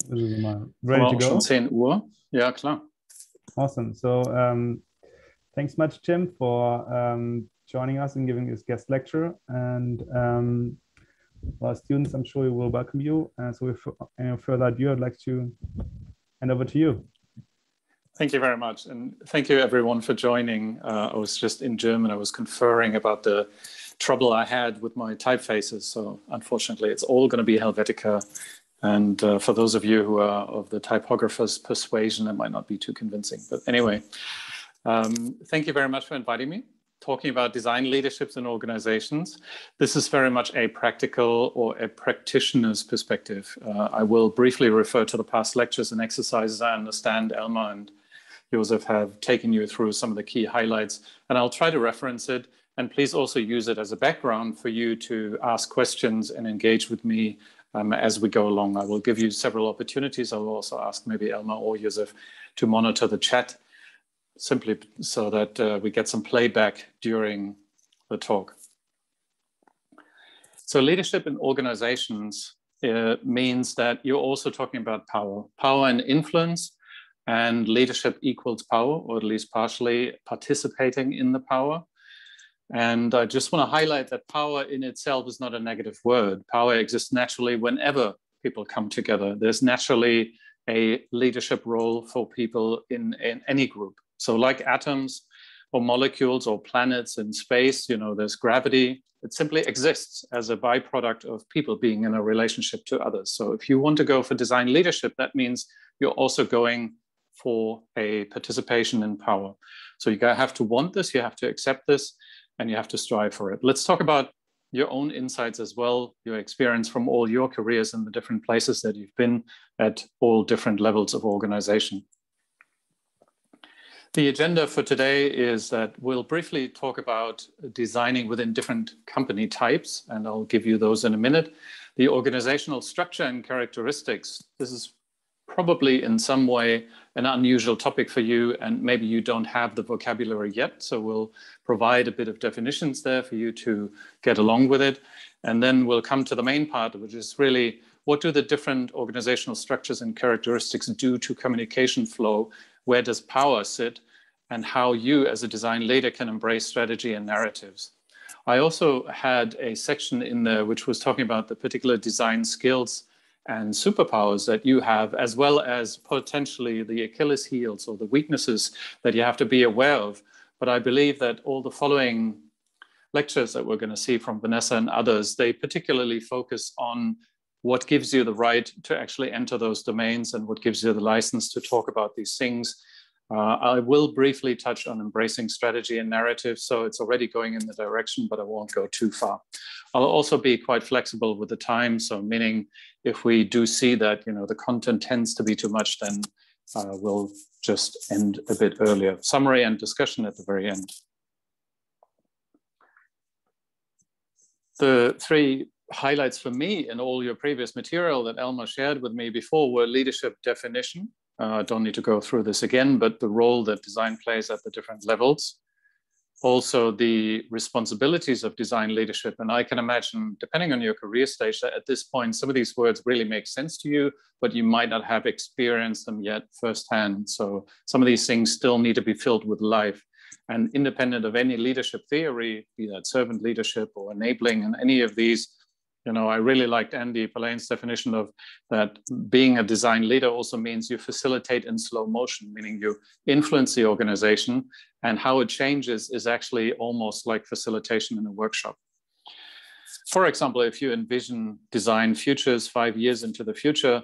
ist es mal. Haben Ready wir to auch schon go? 10 Uhr? Ja, klar. Awesome. So thanks much, Jim, for joining us and giving this guest lecture. And our students, I'm sure, will welcome you. So with any further ado, I'd like to hand over to you. Thank you very much. And thank you, everyone, for joining. I was just in German. I was conferring about the trouble I had with my typefaces. So unfortunately, it's all going to be Helvetica. And for those of you who are of the typographer's persuasion, it might not be too convincing. But anyway, thank you very much for inviting me. Talking about design leaderships in organizations. This is very much a practical or a practitioner's perspective. I will briefly refer to the past lectures and exercises. I understand Elmar and Josef have taken you through some of the key highlights, and I'll try to reference it. And please also use it as a background for you to ask questions and engage with me as we go along. I will give you several opportunities. I will also ask maybe Elmar or Josef to monitor the chat, simply so that we get some playback during the talk. So leadership in organizations means that you're also talking about power. Power and influence, and leadership equals power, or at least partially participating in the power. And I just want to highlight that power in itself is not a negative word. Power exists naturally whenever people come together. There's naturally a leadership role for people in any group. So like atoms or molecules or planets in space, you know, there's gravity. It simply exists as a byproduct of people being in a relationship to others. So if you want to go for design leadership, that means you're also going for a participation in power. So you have to want this, you have to accept this, and you have to strive for it. Let's talk about your own insights as well, your experience from all your careers in the different places that you've been at all different levels of organization. The agenda for today is that we'll briefly talk about designing within different company types, and I'll give you those in a minute. The organizational structure and characteristics. This is probably in some way an unusual topic for you, and maybe you don't have the vocabulary yet. So we'll provide a bit of definitions there for you to get along with it. And then we'll come to the main part, which is really what do the different organizational structures and characteristics do to communication flow? Where does power sit? And how you as a design leader can embrace strategy and narratives. I also had a section in there which was talking about the particular design skills and superpowers that you have, as well as potentially the Achilles heels or the weaknesses that you have to be aware of. But I believe that all the following lectures that we're going to see from Vanessa and others, they particularly focus on what gives you the right to actually enter those domains and what gives you the license to talk about these things. I will briefly touch on embracing strategy and narrative, so it's already going in the direction, but I won't go too far. I'll also be quite flexible with the time, so meaning if we do see that, you know, the content tends to be too much, then we'll just end a bit earlier. Summary and discussion at the very end. The three highlights for me in all your previous material that Elmar shared with me before were leadership definition. I don't need to go through this again, but the role that design plays at the different levels. Also the responsibilities of design leadership. And I can imagine, depending on your career stage, that at this point, some of these words really make sense to you, but you might not have experienced them yet firsthand. So some of these things still need to be filled with life. And independent of any leadership theory, be that servant leadership or enabling and any of these, you know, I really liked Andy Polane's definition of that being a design leader also means you facilitate in slow motion, meaning you influence the organization, and how it changes is actually almost like facilitation in a workshop. For example, if you envision design futures 5 years into the future,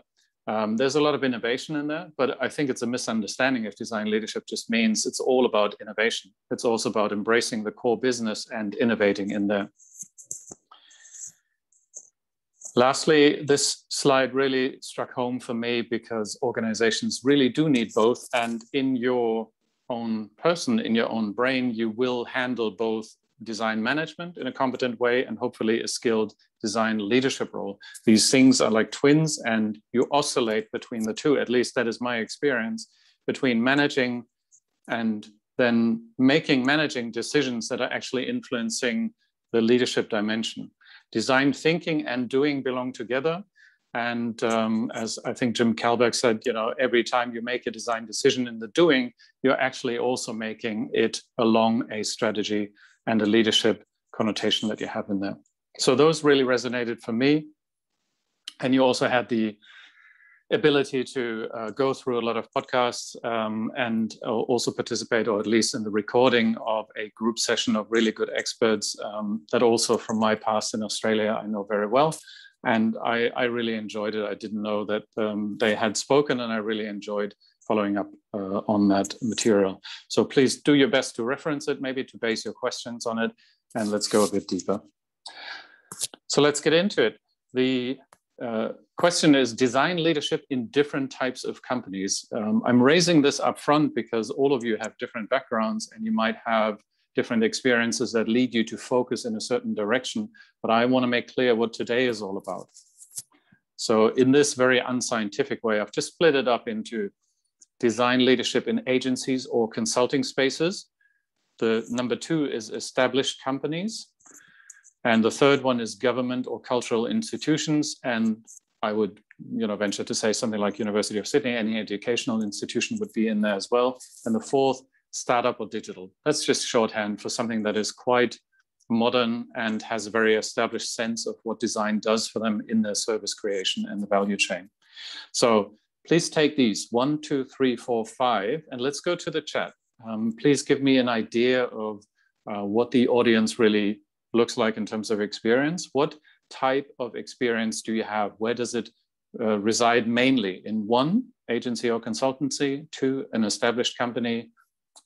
there's a lot of innovation in there, but I think it's a misunderstanding if design leadership just means it's all about innovation. It's also about embracing the core business and innovating in there. Lastly, this slide really struck home for me because organizations really do need both. And in your own person, in your own brain, you will handle both design management in a competent way and hopefully a skilled design leadership role. These things are like twins and you oscillate between the two. At least that is my experience, between managing and then managing decisions that are actually influencing the leadership dimension. Design thinking and doing belong together. And as I think Jim Kalberg said, you know, every time you make a design decision in the doing, you're actually also making it along a strategy and a leadership connotation that you have in there. So those really resonated for me. And you also had the ability to go through a lot of podcasts and also participate, or at least in the recording of a group session of really good experts that also from my past in Australia, I know very well. And I really enjoyed it. I didn't know that they had spoken, and I really enjoyed following up on that material. So please do your best to reference it, maybe to base your questions on it, and let's go a bit deeper. So let's get into it. The question is design leadership in different types of companies. I'm raising this up front because all of you have different backgrounds, and you might have different experiences that lead you to focus in a certain direction. But I want to make clear what today is all about. So in this very unscientific way, I've just split it up into design leadership in agencies or consulting spaces. The number 2 is established companies. And the third one is government or cultural institutions. And I would, you know, venture to say something like University of Sydney, any educational institution would be in there as well. And the fourth, startup or digital. That's just shorthand for something that is quite modern and has a very established sense of what design does for them in their service creation and the value chain. So please take these 1, 2, 3, 4, 5, and let's go to the chat. Please give me an idea of what the audience really looks like in terms of experience. What type of experience do you have? Where does it reside mainly? In 1, agency or consultancy, 2, an established company,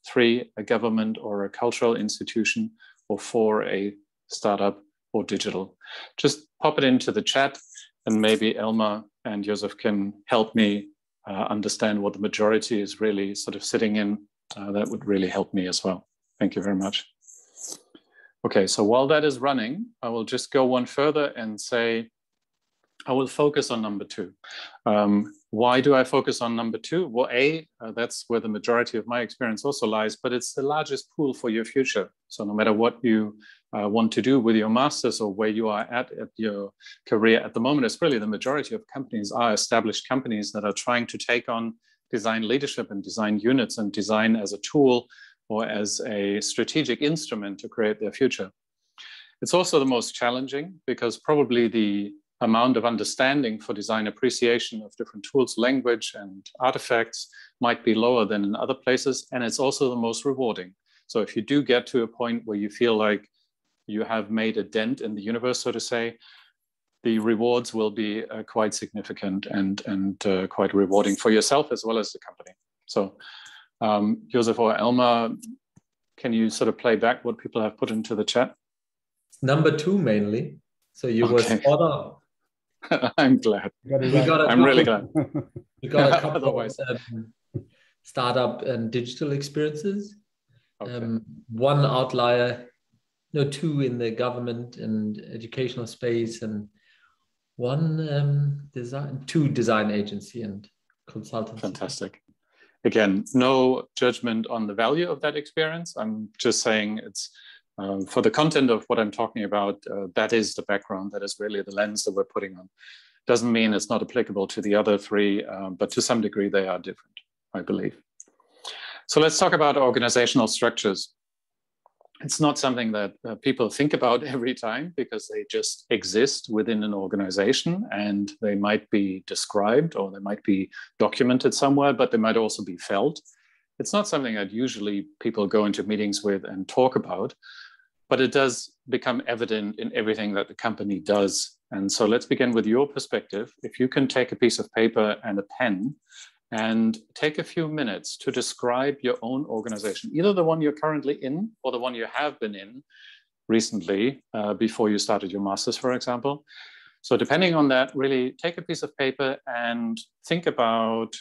3, a government or a cultural institution, or 4, a startup or digital. Just pop it into the chat, and maybe Elmar and Joseph can help me understand what the majority is really sort of sitting in. That would really help me as well. Thank you very much. Okay, so while that is running, I will just go one further and say, I will focus on number 2. Why do I focus on number 2? Well, that's where the majority of my experience also lies, but it's the largest pool for your future. So no matter what you want to do with your masters or where you are at your career at the moment, it's really the majority of companies are established companies that are trying to take on design leadership and design units and design as a tool or as a strategic instrument to create their future. It's also the most challenging because probably the amount of understanding for design appreciation of different tools, language, and artifacts might be lower than in other places. And it's also the most rewarding. So if you do get to a point where you feel like you have made a dent in the universe, so to say, the rewards will be quite significant and quite rewarding for yourself as well as the company. So Joseph or Elmar, can you sort of play back what people have put into the chat? Number 2 mainly. So you were spot on. I'm glad. I'm really glad. We got a couple of startup and digital experiences. Okay. 1 outlier, no, 2 in the government and educational space, and 2 design agency and consultancy. Fantastic. Again, no judgment on the value of that experience. I'm just saying it's for the content of what I'm talking about, that is the background, that is really the lens that we're putting on. Doesn't mean it's not applicable to the other 3, but to some degree they are different, I believe. So let's talk about organizational structures. It's not something that people think about every time because they just exist within an organization and they might be described or they might be documented somewhere, but they might also be felt. It's not something that usually people go into meetings with and talk about, but it does become evident in everything that the company does. And so let's begin with your perspective. If you can take a piece of paper and a pen and take a few minutes to describe your own organization, either the one you're currently in or the one you have been in recently before you started your master's, for example. So depending on that, really take a piece of paper and think about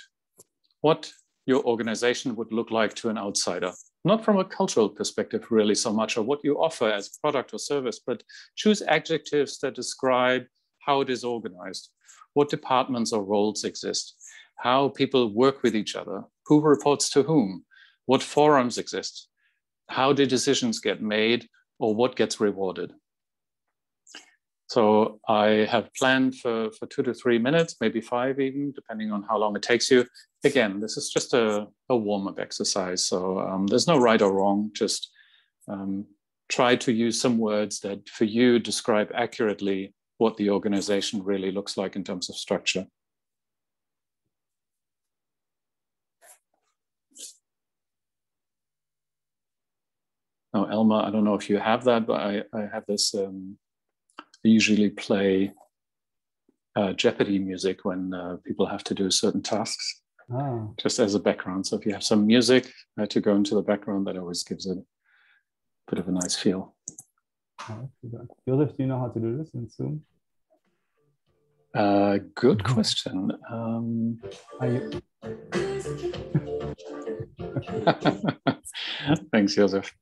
what your organization would look like to an outsider. Not from a cultural perspective really so much, or what you offer as product or service, but choose adjectives that describe how it is organized, what departments or roles exist, how people work with each other, who reports to whom, what forums exist, how do decisions get made, or what gets rewarded. So I have planned for 2 to 3 minutes, maybe 5 even, depending on how long it takes you. Again, this is just a warm-up exercise. So there's no right or wrong, just try to use some words that for you describe accurately what the organization really looks like in terms of structure. Now, Elma, I don't know if you have that, but I have this, I usually play Jeopardy music when people have to do certain tasks, just as a background. So if you have some music to go into the background, that always gives it a bit of a nice feel. Joseph, do you know how to do this in Zoom? Good question. Thanks, Joseph.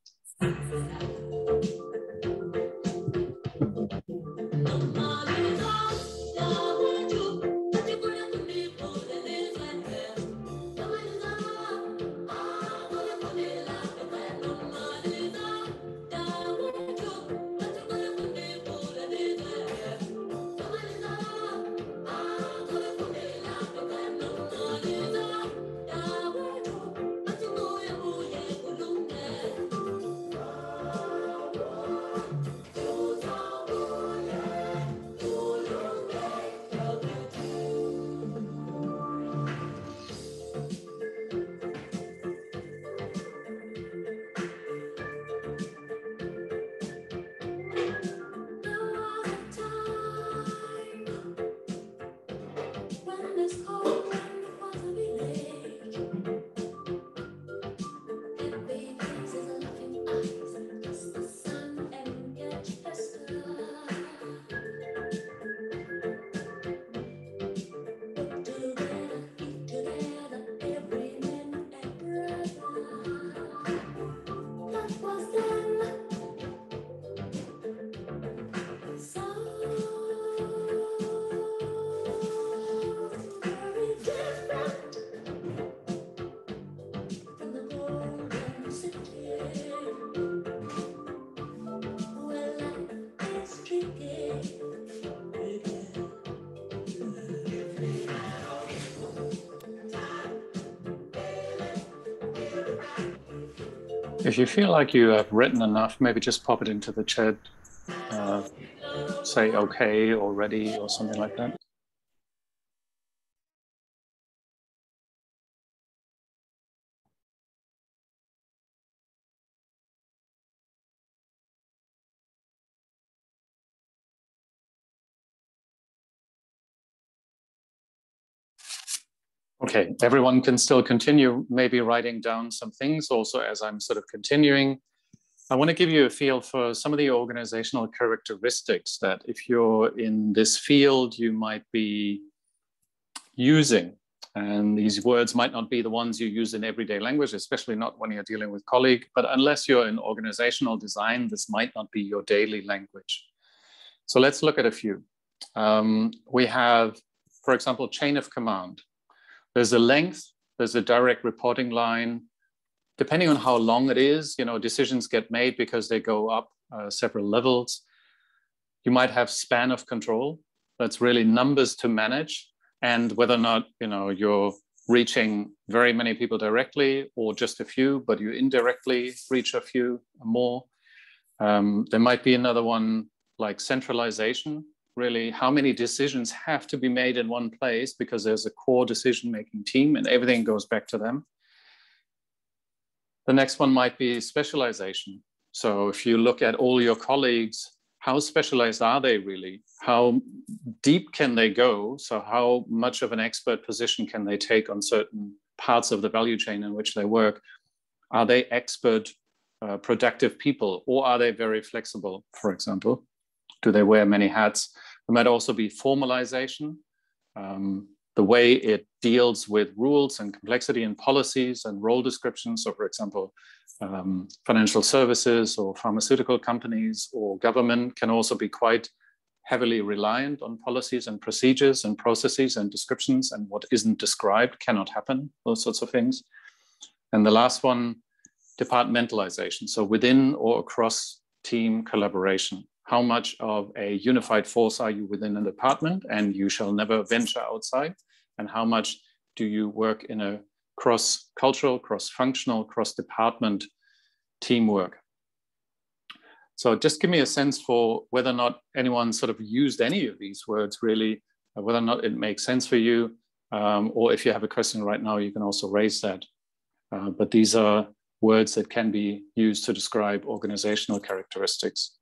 If you feel like you have written enough, maybe just pop it into the chat, say okay or ready or something like that. Okay, everyone can still continue maybe writing down some things also as I'm sort of continuing. I want to give you a feel for some of the organizational characteristics that if you're in this field, you might be using. And these words might not be the ones you use in everyday language, especially not when you're dealing with colleagues, but unless you're in organizational design, this might not be your daily language. So let's look at a few. We have, for example, chain of command. There's a length, there's a direct reporting line. Depending on how long it is, you know, decisions get made because they go up several levels. You might have span of control. That's really numbers to manage, and whether or not, you know, you're reaching very many people directly or just a few, but you indirectly reach a few more. There might be another one like centralization. Really, how many decisions have to be made in one place because there's a core decision-making team and everything goes back to them. The next one might be specialization. So if you look at all your colleagues, how specialized are they really? How deep can they go? So how much of an expert position can they take on certain parts of the value chain in which they work? Are they expert, productive people, or are they very flexible, for example? Do they wear many hats? There might also be formalization, the way it deals with rules and complexity and policies and role descriptions. So for example, financial services or pharmaceutical companies or government can also be quite heavily reliant on policies and procedures and processes and descriptions, and what isn't described cannot happen, those sorts of things. And the last one, departmentalization. So within or across team collaboration. how much of a unified force are you within a department and you shall never venture outside, and how much do you work in a cross-cultural, cross-functional, cross-department teamwork. So just give me a sense for whether or not anyone sort of used any of these words really, whether or not it makes sense for you, or if you have a question right now, you can also raise that. But these are words that can be used to describe organizational characteristics.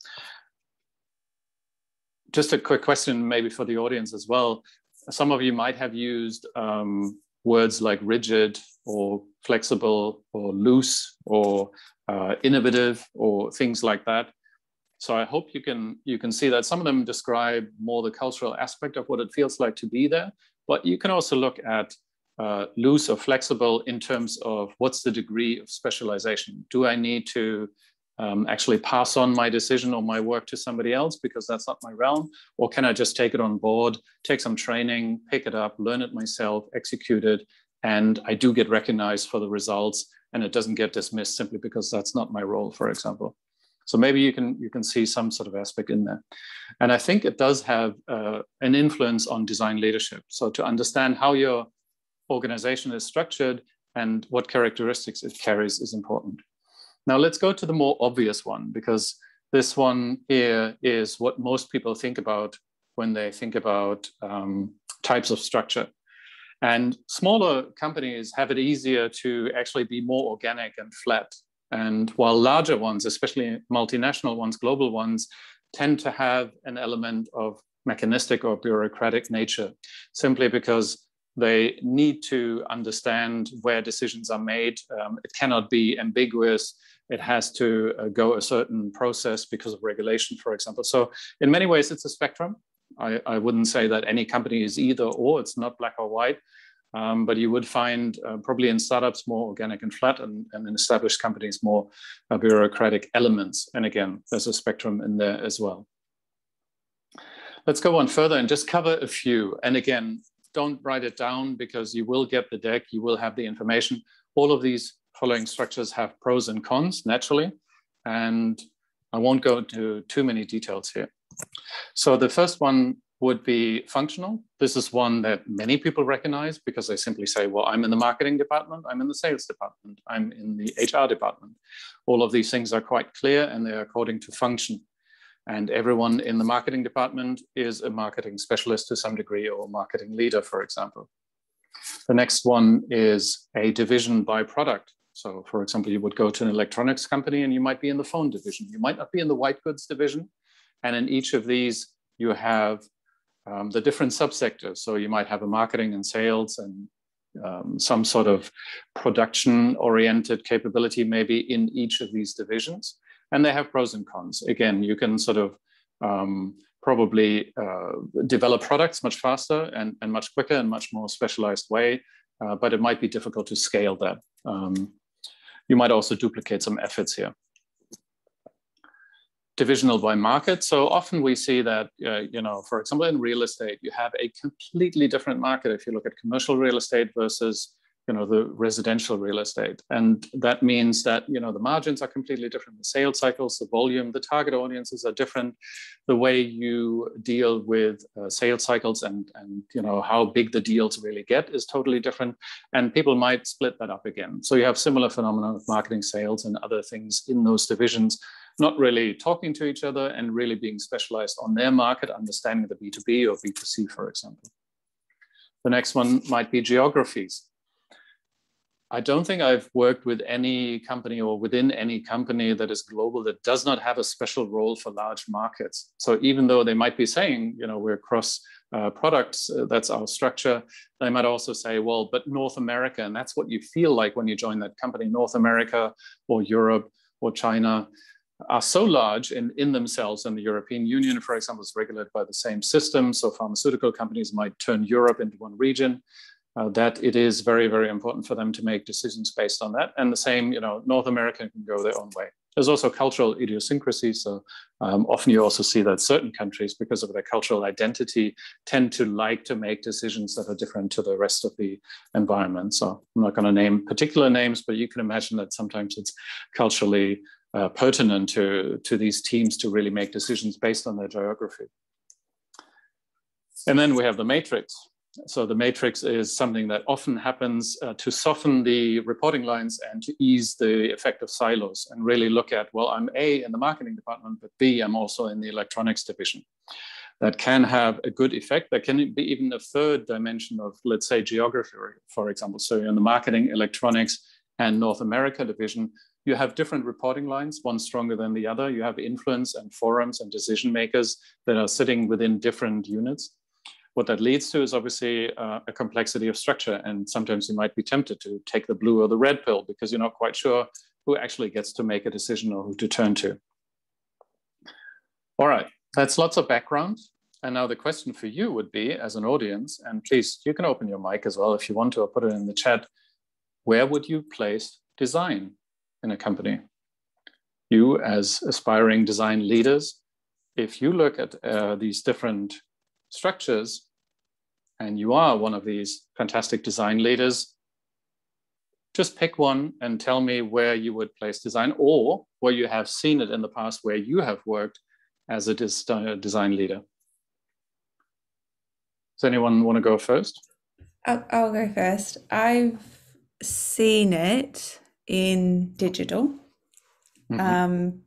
Just a quick question maybe for the audience as well. Some of you might have used words like rigid or flexible or loose or innovative or things like that. So I hope you can see that some of them describe more the cultural aspect of what it feels like to be there, but you can also look at loose or flexible in terms of what's the degree of specialization. Do I need to actually pass on my decision or my work to somebody else because that's not my realm? Or can I just take it on board, take some training, pick it up, learn it myself, execute it, and I do get recognized for the results and it doesn't get dismissed simply because that's not my role, for example. So maybe you can see some sort of aspect in there. And I think it does have an influence on design leadership. So to understand how your organization is structured and what characteristics it carries is important. Now let's go to the more obvious one, because this one here is what most people think about when they think about types of structure. And smaller companies have it easier to actually be more organic and flat. And while larger ones, especially multinational ones, global ones, tend to have an element of mechanistic or bureaucratic nature, simply because they need to understand where decisions are made. It cannot be ambiguous. It has to go a certain process because of regulation, for example. So in many ways, it's a spectrum. I wouldn't say that any company is either or, it's not black or white. But you would find probably in startups more organic and flat, and in established companies more bureaucratic elements. And again, there's a spectrum in there as well. Let's go on further and just cover a few. And again, don't write it down because you will get the deck, you will have the information. All of these following structures have pros and cons naturally, and I won't go into too many details here. So the first one would be functional. This is one that many people recognize because they simply say, well, I'm in the marketing department, I'm in the sales department, I'm in the HR department. All of these things are quite clear and they're according to function. And everyone in the marketing department is a marketing specialist to some degree or marketing leader, for example. The next one is a division by product. So for example, you would go to an electronics company and you might be in the phone division. You might not be in the white goods division. And in each of these, you have the different subsectors. So you might have a marketing and sales and some sort of production-oriented capability maybe in each of these divisions. And they have pros and cons. Again, you can sort of probably develop products much faster and much quicker and much more specialized way, but it might be difficult to scale that. You might also duplicate some efforts here. Divisional by market. So often we see that, you know, for example, in real estate, you have a completely different market if you look at commercial real estate versus, you know, the residential real estate. And that means that, you know, the margins are completely different, the sales cycles, the volume, the target audiences are different. The way you deal with sales cycles and, you know, how big the deals really get is totally different. And people might split that up again. So you have similar phenomena of marketing, sales, and other things in those divisions, not really talking to each other and really being specialized on their market, understanding the B2B or B2C, for example. The next one might be geographies. I don't think I've worked with any company or within any company that is global that does not have a special role for large markets. So even though they might be saying, you know, we're cross products, that's our structure, they might also say, well, but North America, and that's what you feel like when you join that company, North America or Europe or China are so large in themselves, and the European Union, for example, is regulated by the same system. So pharmaceutical companies might turn Europe into one region. That it is very, very important for them to make decisions based on that. And the same, you know, North America can go their own way. There's also cultural idiosyncrasy. So often you also see that certain countries, because of their cultural identity, tend to like to make decisions that are different to the rest of the environment. So I'm not going to name particular names, but you can imagine that sometimes it's culturally pertinent to these teams to really make decisions based on their geography. And then we have the matrix. So the matrix is something that often happens to soften the reporting lines and to ease the effect of silos and really look at, well, I'm A in the marketing department, but B, I'm also in the electronics division. That can have a good effect. That can be even a third dimension of, let's say, geography, for example. So in the marketing, electronics, and North America division, you have different reporting lines, one stronger than the other. You have influence and forums and decision makers that are sitting within different units. What that leads to is obviously a complexity of structure. And sometimes you might be tempted to take the blue or the red pill because you're not quite sure who actually gets to make a decision or who to turn to. All right, that's lots of background. And now the question for you would be, as an audience, and please, you can open your mic as well if you want to, or put it in the chat, where would you place design in a company? You as aspiring design leaders, if you look at these different structures, and you are one of these fantastic design leaders, just pick one and tell me where you would place design, or where you have seen it in the past where you have worked as a design leader. Does anyone want to go first? I'll go first. I've seen it in digital,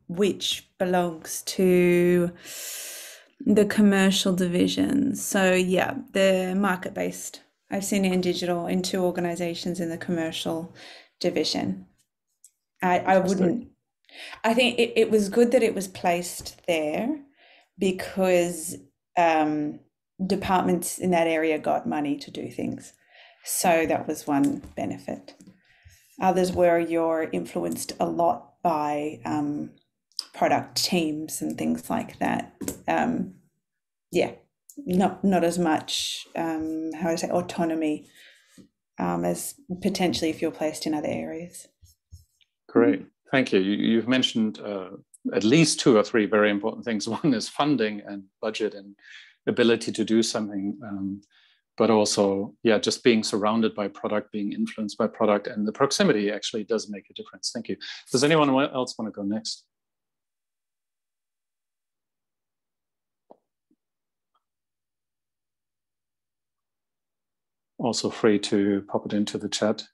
which belongs to the commercial division. So yeah, the market-based. I've seen it in digital in 2 organizations in the commercial division. I wouldn't. I think it was good that it was placed there because departments in that area got money to do things. So that was one benefit. Others were you're influenced a lot by product teams and things like that. Yeah, not as much, how do I say, autonomy as potentially if you're placed in other areas. Great, thank you. You've mentioned at least 2 or 3 very important things. One is funding and budget and ability to do something, but also, yeah, just being surrounded by product, being influenced by product, and the proximity actually does make a difference. Thank you. Does anyone else want to go next? Also free to pop it into the chat.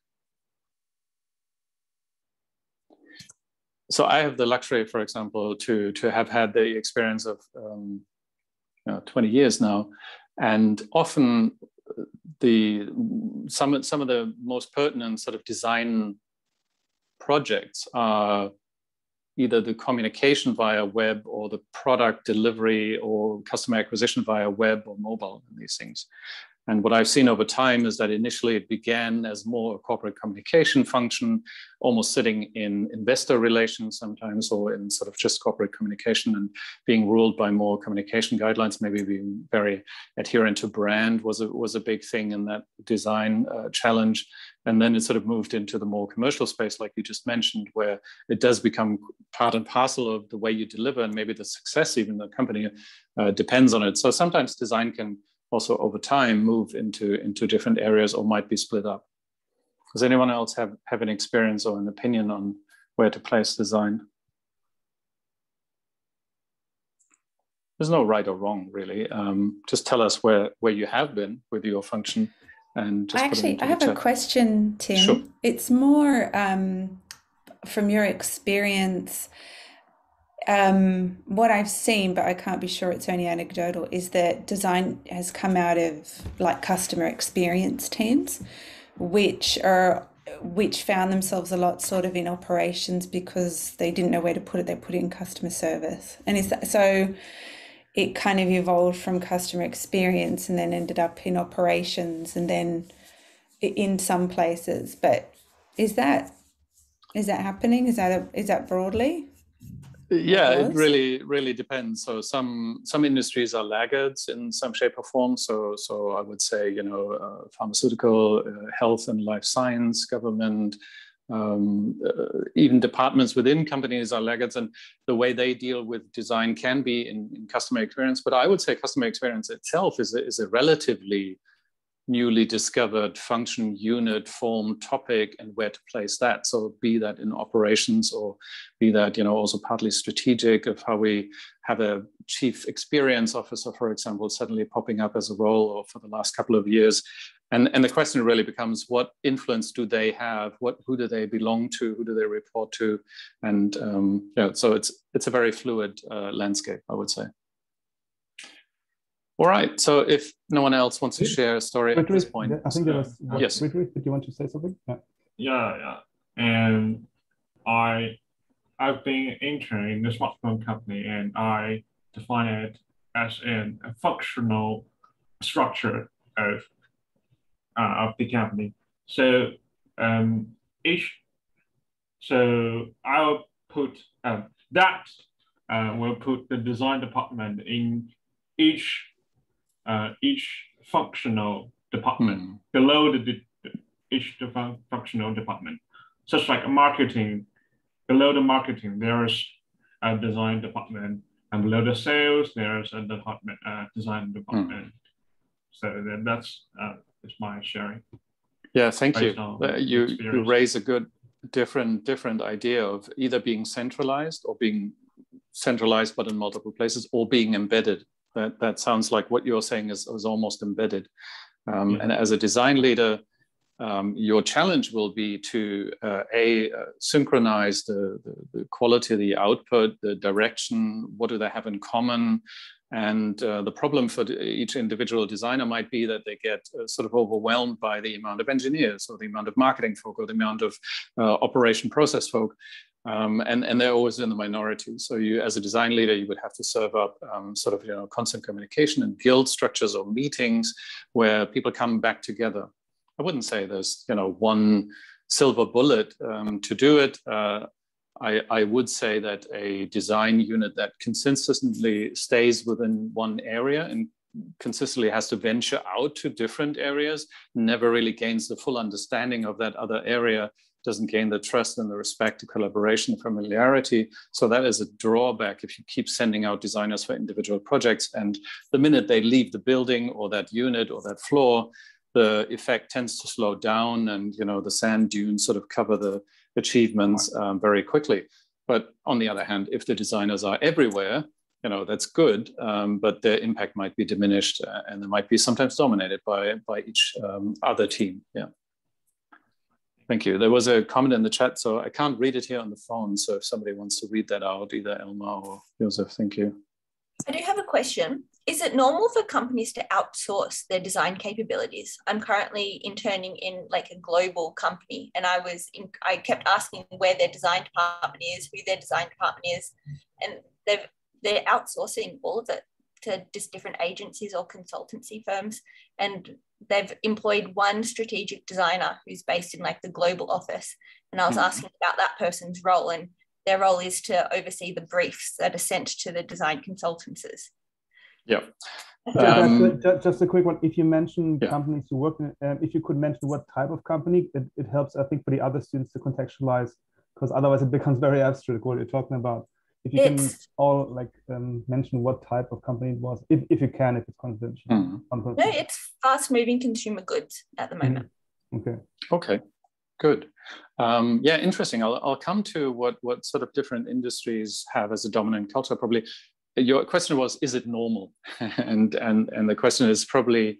So I have the luxury, for example, to have had the experience of 20 years now, and often some of the most pertinent sort of design projects are either the communication via web or the product delivery or customer acquisition via web or mobile and these things. And what I've seen over time is that initially it began as more a corporate communication function, almost sitting in investor relations sometimes, or in sort of just corporate communication, and being ruled by more communication guidelines. Maybe being very adherent to brand was a big thing in that design challenge. And then it sort of moved into the more commercial space, like you just mentioned, where it does become part and parcel of the way you deliver, and maybe the success even the company depends on it. So sometimes design can also over time move into different areas or might be split up. Does anyone else have an experience or an opinion on where to place design? There's no right or wrong, really. Just tell us where you have been with your function. And just I have a question, Tim. Sure. It's more from your experience. What I've seen, but I can't be sure, it's only anecdotal, is that design has come out of like customer experience teams, which found themselves a lot sort of in operations because they didn't know where to put it. They put it in customer service, and so it kind of evolved from customer experience and then ended up in operations and then in some places. But is that happening? Is that broadly? Yeah, it really depends. So some industries are laggards in some shape or form. So I would say, pharmaceutical, health and life science, government, even departments within companies are laggards, and the way they deal with design can be in customer experience. But I would say customer experience itself is a relatively newly discovered function, unit, form, topic, and where to place that. So be that in operations, or be that, you know, also partly strategic, of how we have a chief experience officer, for example, suddenly popping up as a role, or for the last couple of years. And the question really becomes, what influence do they have? Who do they belong to? Who do they report to? And yeah, so it's a very fluid landscape, I would say. All right. So if no one else wants to share a story at this point, I think there was yes. Did you want to say something? Yeah. And I've been intern in the smartphone company, and I define it as a functional structure of the company. So I'll put we'll put the design department in each functional department below each functional department. Such like marketing, below the marketing there's a design department, and below the sales there's a design department. So that's my sharing. Yeah, thank you. You raise a good different idea of either being centralized, or being centralized but in multiple places, or being embedded. That sounds like what you're saying is almost embedded. And as a design leader, your challenge will be to synchronize the quality of the output, the direction, what do they have in common. And the problem for each individual designer might be that they get sort of overwhelmed by the amount of engineers, or the amount of marketing folk, or the amount of operation process folk. And they're always in the minority. So you, as a design leader, you would have to serve up sort of, you know, constant communication and guild structures or meetings where people come back together. I wouldn't say there's, you know, one silver bullet to do it. I would say that a design unit that consistently stays within one area and consistently has to venture out to different areas never really gains the full understanding of that other area, doesn't gain the trust and the respect, the collaboration, familiarity. So that is a drawback if you keep sending out designers for individual projects. And the minute they leave the building or that unit or that floor, the effect tends to slow down, and, you know, the sand dunes sort of cover the achievements very quickly. But on the other hand, if the designers are everywhere, you know, that's good, but their impact might be diminished, and they might be sometimes dominated by each other team. Yeah. Thank you. There was a comment in the chat, so I can't read it here on the phone. So if somebody wants to read that out, either Elmar or Joseph, thank you. I do have a question. Is it normal for companies to outsource their design capabilities? I'm currently interning in like a global company, and I kept asking where their design department is, who their design department is, and they're outsourcing all of it to just different agencies or consultancy firms, and they've employed one strategic designer who's based in like the global office. And I was asking about that person's role, and their role is to oversee the briefs that are sent to the design consultancies. Yeah. Just a quick one. If you mention companies you work in, if you could mention what type of company, it helps, I think, for the other students to contextualize, because otherwise it becomes very abstract what you're talking about. If you can all like mention what type of company it was, if you can, if it's confidential. No, it's fast-moving consumer goods at the moment. Okay, good. Yeah, interesting. I'll come to what sort of different industries have as a dominant culture. Probably your question was, is it normal? and the question is probably,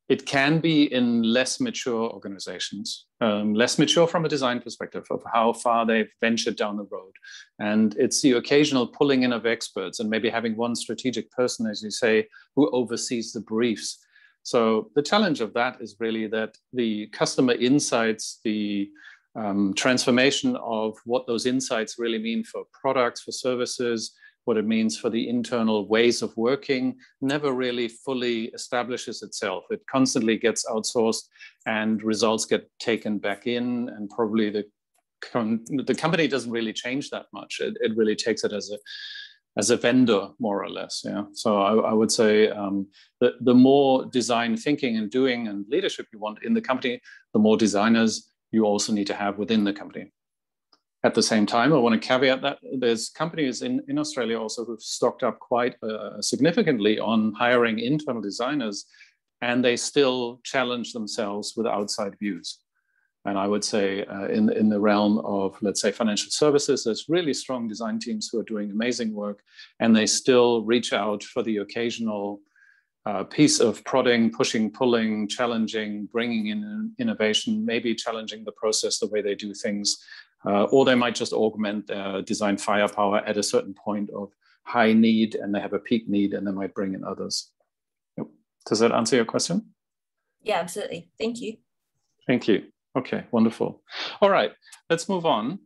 it can be in less mature organizations, less mature from a design perspective of how far they've ventured down the road. And it's the occasional pulling in of experts and maybe having one strategic person, as you say, who oversees the briefs. So the challenge of that is really that the customer insights, the transformation of what those insights really mean for products, for services, what it means for the internal ways of working, never really fully establishes itself. It constantly gets outsourced and results get taken back in, and probably the company doesn't really change that much. It really takes it as a vendor, more or less. Yeah. So I would say the more design thinking and doing and leadership you want in the company, the more designers you also need to have within the company. At the same time, I want to caveat that there's companies in Australia also who've stocked up quite significantly on hiring internal designers and they still challenge themselves with outside views. And I would say in the realm of, let's say, financial services, there's really strong design teams who are doing amazing work, and they still reach out for the occasional piece of prodding, pushing, pulling, challenging, bringing in innovation, maybe challenging the process, the way they do things, or they might just augment their design firepower at a certain point of high need, and they have a peak need, and they might bring in others. Yep. Does that answer your question? Yeah, absolutely. Thank you. Thank you. Okay, wonderful. All right, let's move on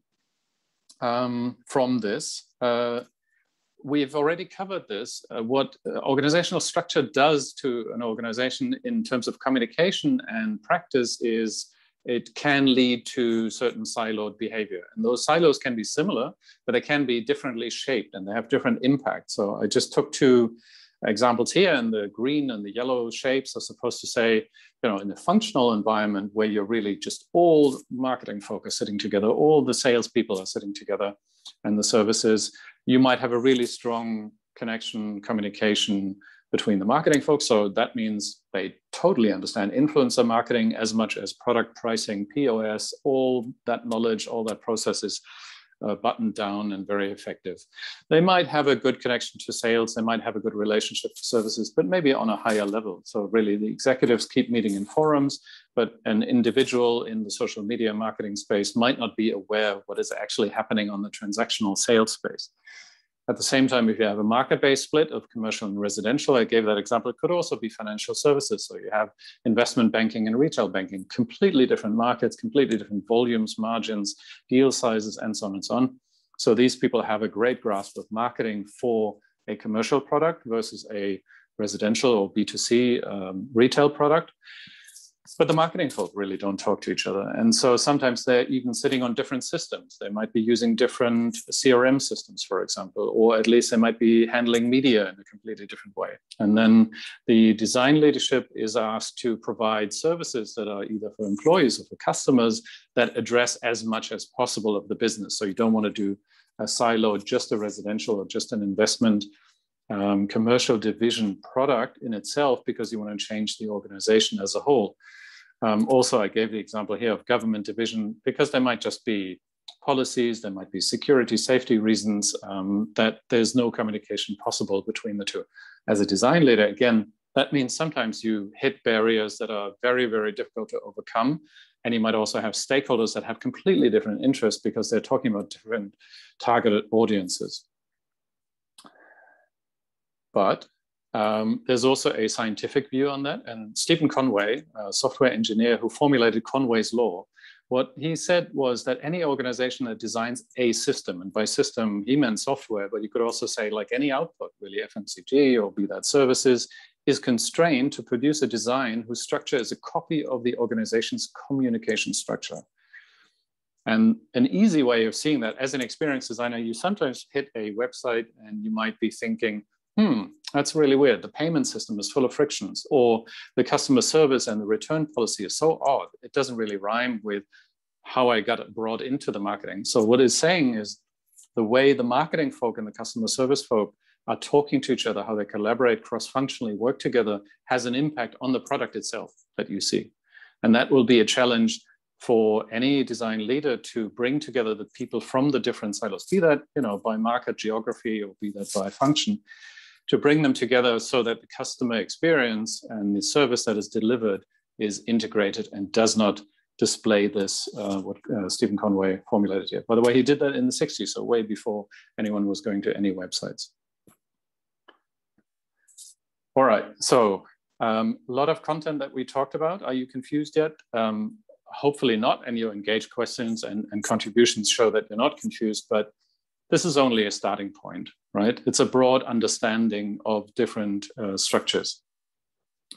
from this. We've already covered this. What organizational structure does to an organization in terms of communication and practice is it can lead to certain siloed behavior. And those silos can be similar, but they can be differently shaped and they have different impacts. So I just took two examples here, and the green and the yellow shapes are supposed to say, you know, in a functional environment where you're really just all marketing folk are sitting together, all the salespeople are sitting together, and the services, you might have a really strong connection, communication between the marketing folks. So that means they totally understand influencer marketing as much as product pricing, POS, all that knowledge, all that processes buttoned down and very effective. They might have a good connection to sales, they might have a good relationship to services, but maybe on a higher level. So really the executives keep meeting in forums, but an individual in the social media marketing space might not be aware of what is actually happening on the transactional sales space. At the same time, if you have a market-based split of commercial and residential, I gave that example, it could also be financial services. So you have investment banking and retail banking, completely different markets, completely different volumes, margins, deal sizes, and so on and so on. So these people have a great grasp of marketing for a commercial product versus a residential or B2C retail product. But the marketing folk really don't talk to each other. And so sometimes they're even sitting on different systems. They might be using different CRM systems, for example, or at least they might be handling media in a completely different way. And then the design leadership is asked to provide services that are either for employees or for customers that address as much as possible of the business. So you don't want to do a silo, just a residential or just an investment commercial division product in itself, because you want to change the organization as a whole. Also, I gave the example here of government division, because there might just be policies, there might be security, safety reasons that there's no communication possible between the two. As a design leader, again, that means sometimes you hit barriers that are very, very difficult to overcome. And you might also have stakeholders that have completely different interests because they're talking about different targeted audiences. But there's also a scientific view on that. And Stephen Conway, a software engineer who formulated Conway's law, what he said was that any organization that designs a system, and by system, he meant software, but you could also say like any output, really FMCG or be that services, is constrained to produce a design whose structure is a copy of the organization's communication structure. And an easy way of seeing that, as an experienced designer, you sometimes hit a website and you might be thinking, that's really weird. The payment system is full of frictions, or the customer service and the return policy is so odd. It doesn't really rhyme with how I got brought into the marketing. So what it's saying is the way the marketing folk and the customer service folk are talking to each other, how they collaborate cross-functionally, work together, has an impact on the product itself that you see. And that will be a challenge for any design leader to bring together the people from the different silos, be that, you know, by market geography or be that by function, to bring them together so that the customer experience and the service that is delivered is integrated and does not display this, what Stephen Conway formulated here. By the way, he did that in the 60s, so way before anyone was going to any websites. All right, so a lot of content that we talked about. Are you confused yet? Hopefully not, and your engaged questions and contributions show that you're not confused, but this is only a starting point, right? It's a broad understanding of different structures.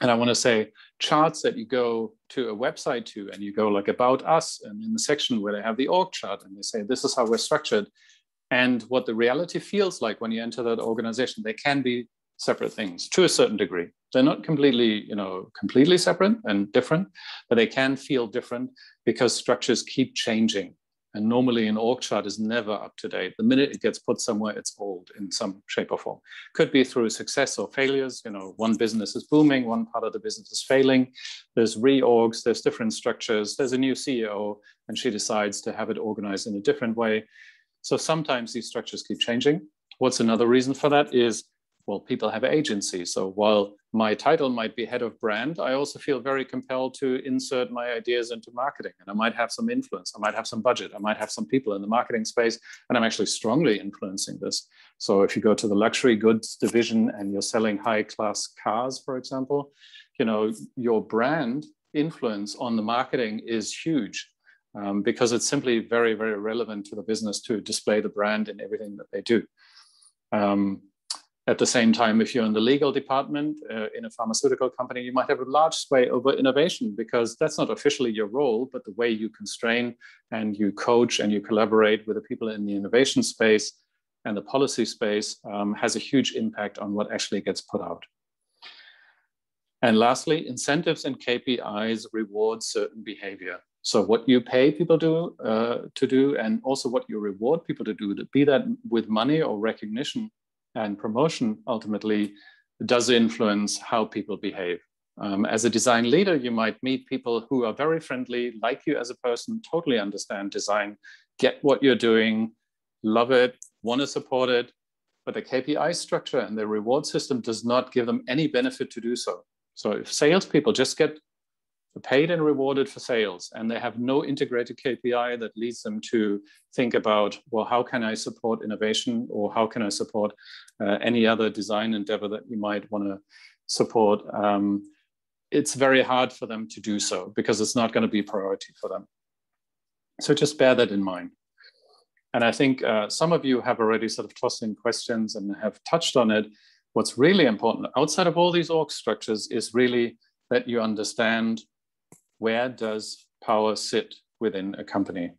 And I want to say charts that you go to a website to, and you go like about us, and in the section where they have the org chart, and they say, this is how we're structured. And what the reality feels like when you enter that organization, they can be separate things to a certain degree. They're not completely, you know, completely separate and different, but they can feel different because structures keep changing. And normally an org chart is never up to date. The minute it gets put somewhere, it's old in some shape or form. Could be through success or failures. You know, one business is booming, one part of the business is failing. There's reorgs, there's different structures. There's a new CEO and she decides to have it organized in a different way. So sometimes these structures keep changing. What's another reason for that is, well, people have agency. So while my title might be head of brand, I also feel very compelled to insert my ideas into marketing. And I might have some influence. I might have some budget. I might have some people in the marketing space. And I'm actually strongly influencing this. So if you go to the luxury goods division and you're selling high-class cars, for example, you know, your brand influence on the marketing is huge. Because it's simply very, very relevant to the business to display the brand in everything that they do. At the same time, if you're in the legal department in a pharmaceutical company, you might have a large sway over innovation because that's not officially your role, but the way you constrain and you coach and you collaborate with the people in the innovation space and the policy space has a huge impact on what actually gets put out. And lastly, incentives and KPIs reward certain behavior. So what you pay people to do, and also what you reward people to do, be that with money or recognition and promotion, ultimately does influence how people behave. As a design leader, you might meet people who are very friendly, like you as a person, totally understand design, get what you're doing, love it, want to support it, but the KPI structure and the reward system does not give them any benefit to do so. So if salespeople just get paid and rewarded for sales, and they have no integrated KPI that leads them to think about, well, how can I support innovation, or how can I support any other design endeavor that you might want to support? It's very hard for them to do so because it's not going to be a priority for them. So just bear that in mind. And I think some of you have already sort of tossed in questions and have touched on it. What's really important outside of all these org structures is really that you understand, where does power sit within a company?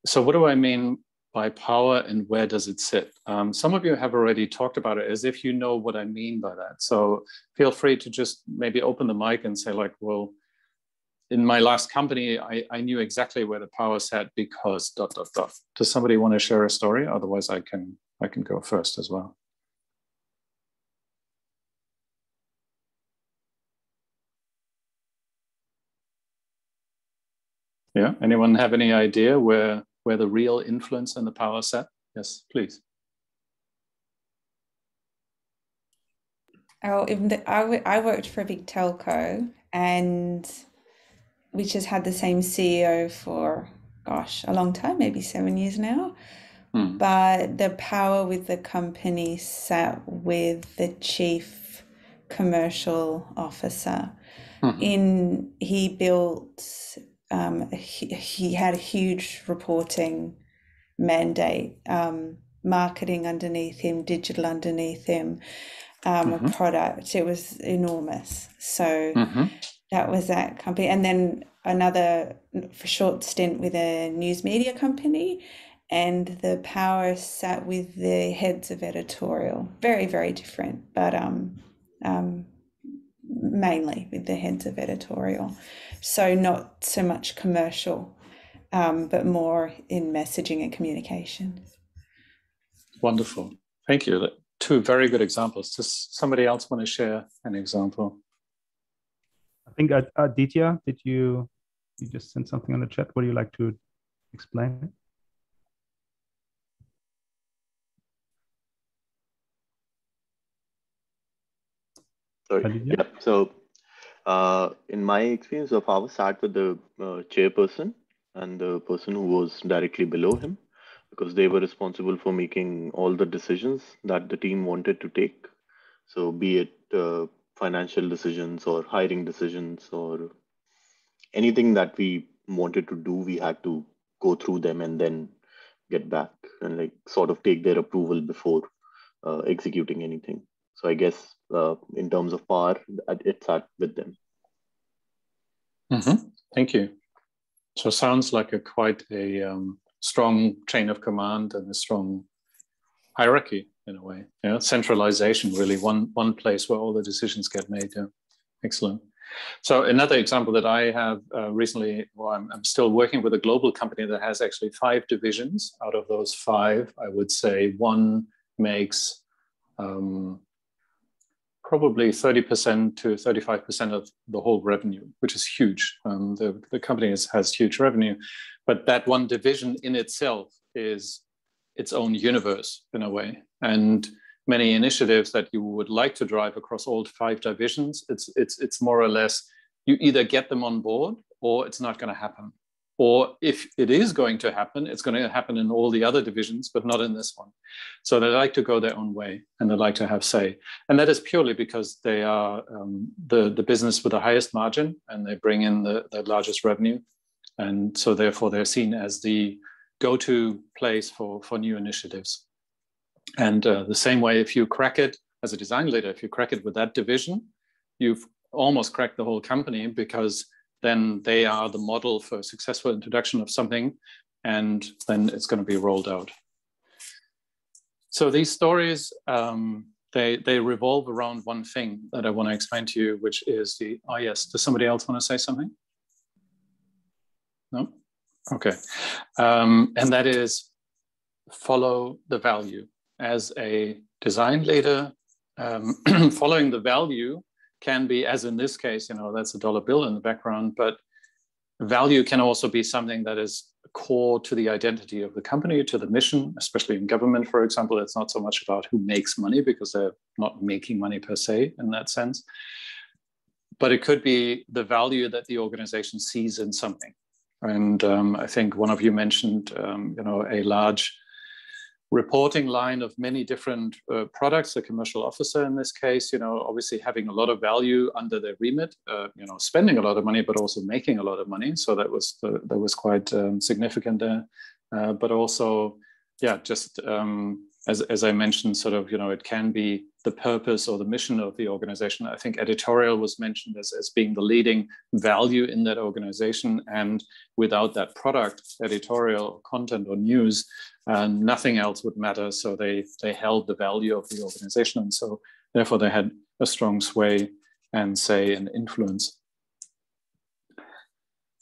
So what do I mean by power and where does it sit? Some of you have already talked about it as if you know what I mean by that. So feel free to just maybe open the mic and say like, well, in my last company, I knew exactly where the power sat because ... Does somebody want to share a story? Otherwise I can go first as well. Yeah, anyone have any idea where the real influence and the power sat? Yes, please. Oh, I worked for a big telco, and which has had the same CEO for, gosh, a long time, maybe 7 years now. But the power with the company sat with the chief commercial officer. He built, he had a huge reporting mandate, marketing underneath him, digital underneath him, a product. It was enormous. So that was that company. And then another for short stint with a news media company, and the power sat with the heads of editorial. Very, very different, but mainly with the heads of editorial. So not so much commercial, but more in messaging and communication. Wonderful. Thank you. Two very good examples. Does somebody else want to share an example? I think Aditya, did you just send something on the chat? Would you like to explain? Sorry. Yeah. So in my experience, the power sat with the chairperson and the person who was directly below him, because they were responsible for making all the decisions that the team wanted to take. So be it financial decisions or hiring decisions or anything that we wanted to do, we had to go through them and then get back and like sort of take their approval before executing anything. So I guess in terms of power, it sat with them. Thank you. So sounds like quite a strong chain of command and a strong hierarchy in a way. Yeah, centralization, really one place where all the decisions get made. Yeah, excellent. So another example that I have recently, well, I'm still working with a global company that has actually 5 divisions. Out of those 5, I would say one makes probably 30% to 35% of the whole revenue, which is huge. The company has huge revenue, but that one division in itself is its own universe in a way. And many initiatives that you would like to drive across all 5 divisions, it's more or less, you either get them on board or it's not going to happen. Or if it is going to happen, it's going to happen in all the other divisions, but not in this one. So they like to go their own way and they like to have say. And that is purely because they are the business with the highest margin and they bring in the largest revenue. And so therefore they're seen as the go-to place for new initiatives. And the same way, if you crack it as a design leader, if you crack it with that division, you've almost cracked the whole company, because then they are the model for a successful introduction of something, and then it's going to be rolled out. So these stories, they revolve around one thing that I want to explain to you, which is the, oh yes, does somebody else want to say something? No? Okay. And that is follow the value. As a design leader, following the value can be, as in this case, you know, that's a dollar bill in the background, but value can also be something that is core to the identity of the company, to the mission, especially in government, for example. It's not so much about who makes money, because they're not making money per se in that sense, but it could be the value that the organization sees in something. And I think one of you mentioned, you know, a large reporting line of many different products, a commercial officer in this case, you know, obviously having a lot of value under their remit, you know, spending a lot of money, but also making a lot of money. So that was quite significant there. But also, yeah, just as I mentioned, sort of, you know, it can be the purpose or the mission of the organization. I think editorial was mentioned as being the leading value in that organization. And without that product, editorial content or news, nothing else would matter. So they held the value of the organization. And so therefore they had a strong sway and say and influence.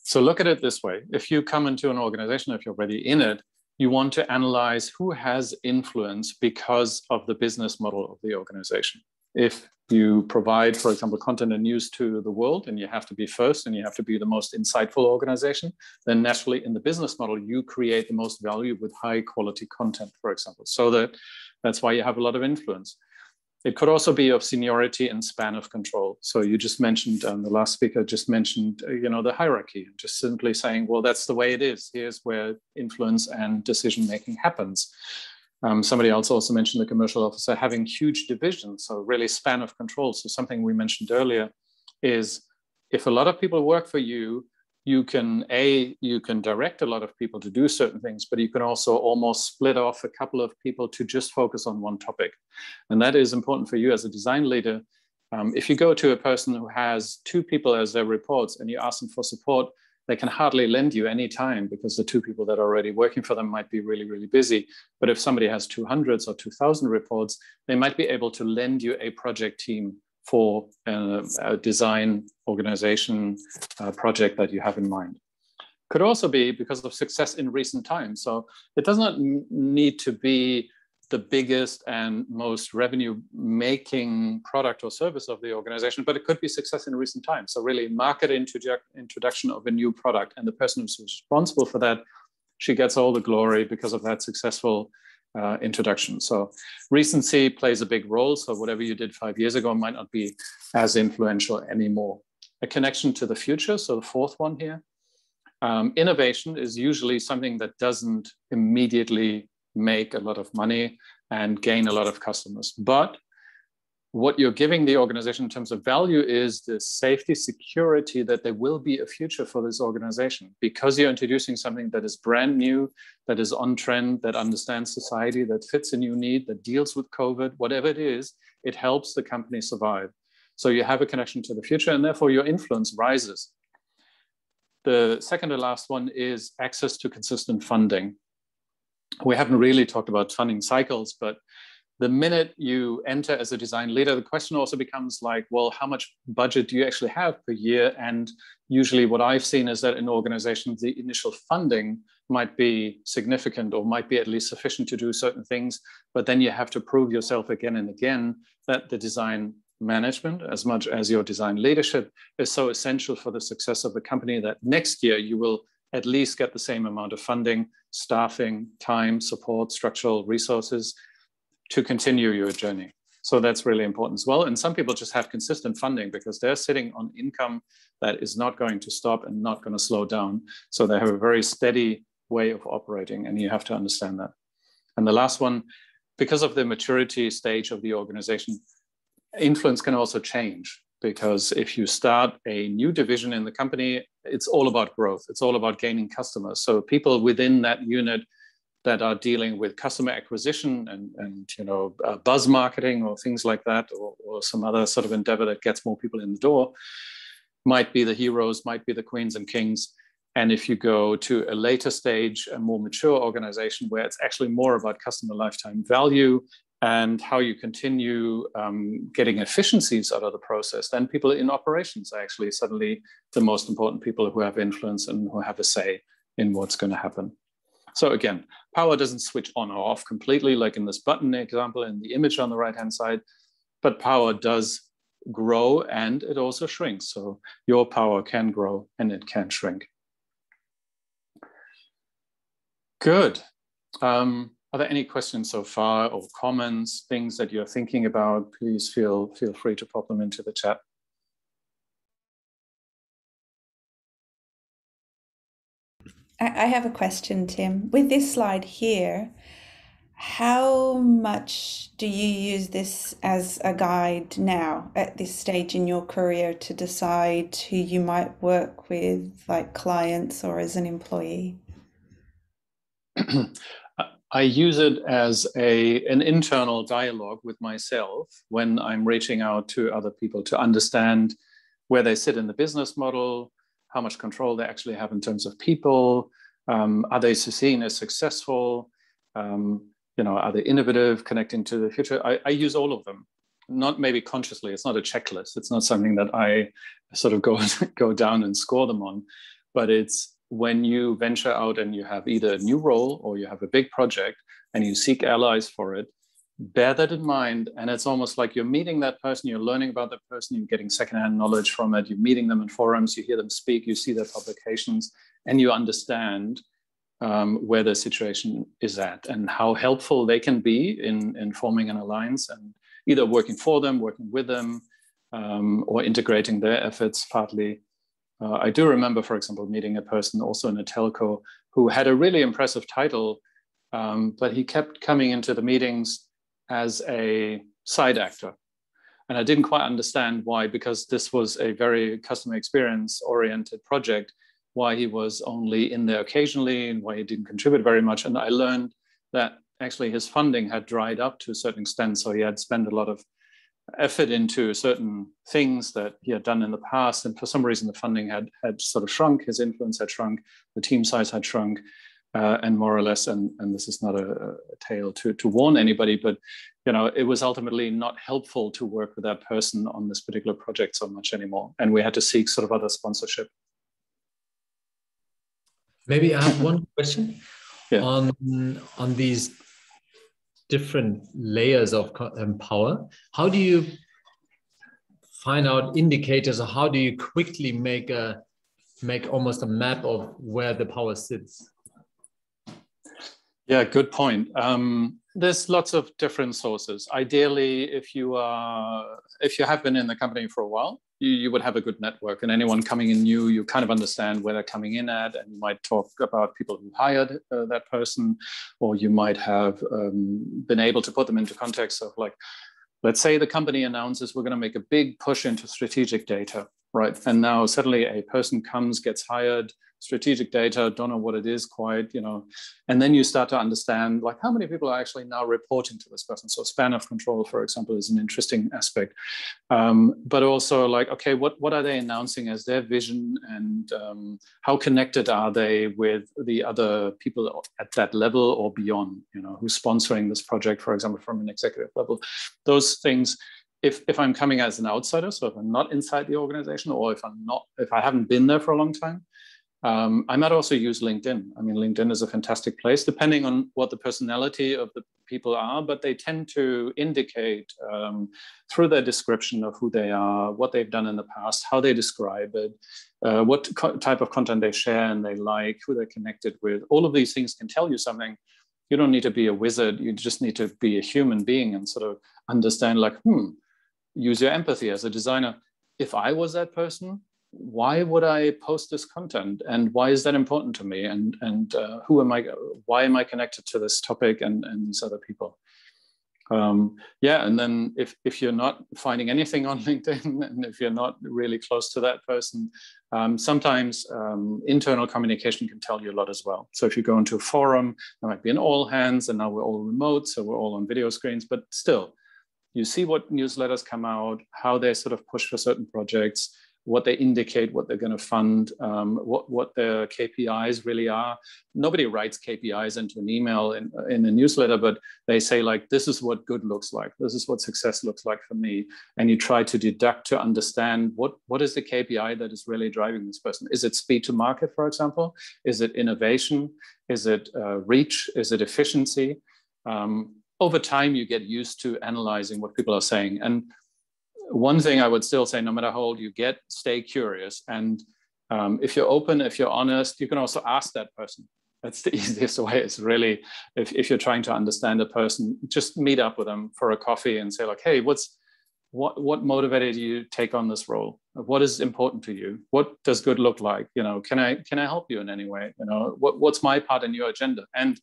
So look at it this way. If you come into an organization, if you're already in it, you want to analyze who has influence because of the business model of the organization. If you provide, for example, content and news to the world, and you have to be first and you have to be the most insightful organization, then naturally in the business model, you create the most value with high quality content, for example. So that's why you have a lot of influence. It could also be of seniority and span of control. So you just mentioned, the last speaker just mentioned, you know, the hierarchy, just simply saying, well, that's the way it is. Here's where influence and decision-making happens. Somebody else also mentioned the commercial officer having huge divisions, so really span of control. So something we mentioned earlier is if a lot of people work for you, you can direct a lot of people to do certain things, but you can also almost split off a couple of people to just focus on one topic. And that is important for you as a design leader. If you go to a person who has 2 people as their reports and you ask them for support, they can hardly lend you any time because the 2 people that are already working for them might be really, really busy. But if somebody has 200 or 2,000 reports, they might be able to lend you a project team for a design organization project that you have in mind. Could also be because of success in recent times. So it does not need to be the biggest and most revenue making product or service of the organization, but it could be success in recent times. So really market introduction of a new product, and the person who's responsible for that, she gets all the glory because of that successful introduction. So recency plays a big role. So whatever you did 5 years ago might not be as influential anymore. A connection to the future. So the 4th one here. Innovation is usually something that doesn't immediately make a lot of money and gain a lot of customers. But what you're giving the organization in terms of value is the safety, security that there will be a future for this organization, because you're introducing something that is brand new, that is on trend, that understands society, that fits a new need, that deals with COVID, whatever it is, it helps the company survive. So you have a connection to the future, and therefore your influence rises. The second to last one is access to consistent funding. We haven't really talked about funding cycles, but the minute you enter as a design leader, the question also becomes like, well, how much budget do you actually have per year? And usually what I've seen is that in organizations, the initial funding might be significant or might be at least sufficient to do certain things, but then you have to prove yourself again and again that the design management, as much as your design leadership, is so essential for the success of the company that next year you will at least get the same amount of funding, staffing, time, support, structural resources to continue your journey. So that's really important as well. And some people just have consistent funding because they're sitting on income that is not going to stop and not going to slow down. So they have a very steady way of operating, and you have to understand that. And the last one, because of the maturity stage of the organization, influence can also change, because if you start a new division in the company, it's all about growth. It's all about gaining customers. So people within that unit that are dealing with customer acquisition and buzz marketing or things like that, or some other sort of endeavor that gets more people in the door, might be the heroes, might be the queens and kings. And if you go to a later stage, a more mature organization where it's actually more about customer lifetime value and how you continue getting efficiencies out of the process, then people in operations are actually suddenly the most important people who have influence and who have a say in what's going to happen. So again, power doesn't switch on or off completely, like in this button example in the image on the right-hand side, but power does grow and it also shrinks. So your power can grow and it can shrink. Good. Are there any questions so far or comments, things that you're thinking about? Please feel free to pop them into the chat. I have a question, Tim. With this slide here, how much do you use this as a guide now at this stage in your career to decide who you might work with, like clients or as an employee? I use it as an internal dialogue with myself when I'm reaching out to other people to understand where they sit in the business model, how much control they actually have in terms of people, are they seen as successful, are they innovative, connecting to the future? I use all of them, not maybe consciously. It's not a checklist. It's not something that I sort of go down and score them on, but it's when you venture out and you have either a new role or you have a big project and you seek allies for it, bear that in mind. And it's almost like you're meeting that person, you're learning about that person, you're getting secondhand knowledge from it, you're meeting them in forums, you hear them speak, you see their publications, and you understand where the situation is at and how helpful they can be in forming an alliance and either working for them, working with them, or integrating their efforts partly. I do remember, for example, meeting a person also in a telco who had a really impressive title, but he kept coming into the meetings as a side actor. And I didn't quite understand why, because this was a very customer experience oriented project, why he was only in there occasionally and why he didn't contribute very much. And I learned that actually his funding had dried up to a certain extent. So he had spent a lot of effort into certain things that he had done in the past. And for some reason, the funding had sort of shrunk, his influence had shrunk, the team size had shrunk, and more or less, and this is not a tale to warn anybody, but it was ultimately not helpful to work with that person on this particular project so much anymore. And we had to seek sort of other sponsorship. Maybe I have one question on these different layers of power. How do you find out indicators, or how do you quickly make almost a map of where the power sits? Yeah, good point. There's lots of different sources. Ideally, if you have been in the company for a while, you would have a good network, and anyone coming in new, you kind of understand where they're coming in at, and you might talk about people who hired that person, or you might have been able to put them into context of, like, let's say the company announces we're going to make a big push into strategic data. right? And now suddenly a person comes, gets hired, strategic data, don't know what it is quite, you know, and then you start to understand like how many people are actually now reporting to this person. So span of control, for example, is an interesting aspect. But also like, okay, what are they announcing as their vision, and how connected are they with the other people at that level or beyond, you know, who's sponsoring this project, for example, from an executive level. Those things, if I'm coming as an outsider, so if I'm not inside the organization, or if I haven't been there for a long time, I might also use LinkedIn. I mean, LinkedIn is a fantastic place, depending on what the personality of the people are, but they tend to indicate through their description of who they are, what they've done in the past, how they describe it, what type of content they share and they like, who they're connected with. All of these things can tell you something. You don't need to be a wizard. You just need to be a human being and sort of understand like, use your empathy as a designer. If I was that person, why would I post this content, and why is that important to me, and who am I, why am I connected to this topic and these other people? Yeah, and then if you're not finding anything on LinkedIn, and if you're not really close to that person, sometimes internal communication can tell you a lot as well. So if you go into a forum, there might be an all hands, and now we're all remote, so we're all on video screens, but still, you see what newsletters come out, how they sort of push for certain projects, what they indicate, what they're going to fund, what their KPIs really are. Nobody writes KPIs into an email in a newsletter, but they say like, this is what good looks like. This is what success looks like for me. And you try to deduct to understand what is the KPI that is really driving this person. Is it speed to market, for example? Is it innovation? Is it reach? Is it efficiency? Over time, you get used to analyzing what people are saying. And one thing I would still say, no matter how old you get, stay curious. And if you're open, if you're honest, you can also ask that person. That's the easiest way. It's really, if you're trying to understand a person, just meet up with them for a coffee and say like, hey, what motivated you to take on this role? What is important to you? What does good look like? You know, can I help you in any way? You know, what's my part in your agenda? And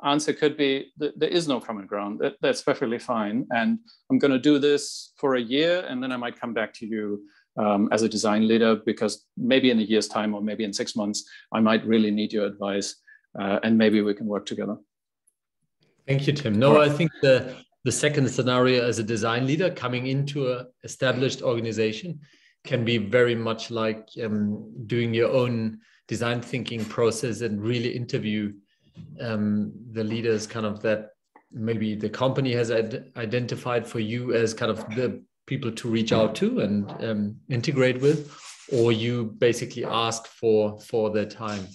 answer could be that there is no common ground. That's perfectly fine. And I'm going to do this for a year, and then I might come back to you as a design leader, because maybe in a year's time or maybe in 6 months, I might really need your advice, and maybe we can work together. Thank you, Tim. No, I think the second scenario as a design leader coming into an established organization can be very much like doing your own design thinking process and really interview the leaders kind of that maybe the company has identified for you as kind of the people to reach out to and integrate with, or you basically ask for their time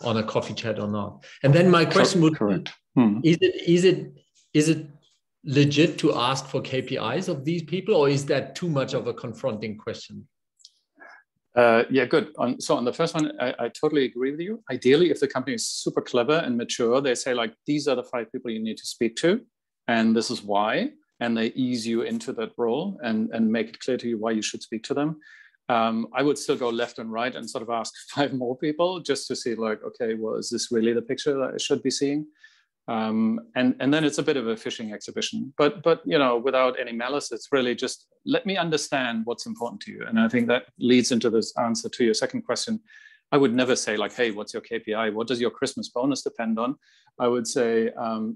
on a coffee chat or not. And then my question would be, is it legit to ask for KPIs of these people, or is that too much of a confronting question? Yeah, good. So on the first one, I totally agree with you. Ideally, if the company is super clever and mature, they say like, these are the 5 people you need to speak to, and this is why, and they ease you into that role and make it clear to you why you should speak to them. I would still go left and right and sort of ask 5 more people just to see like, okay, well, is this really the picture that I should be seeing? And then it's a bit of a fishing exhibition, but you know, without any malice, it's really just let me understand what's important to you. And I think that leads into this answer to your second question. I would never say like, hey, what's your KPI? What does your Christmas bonus depend on? I would say,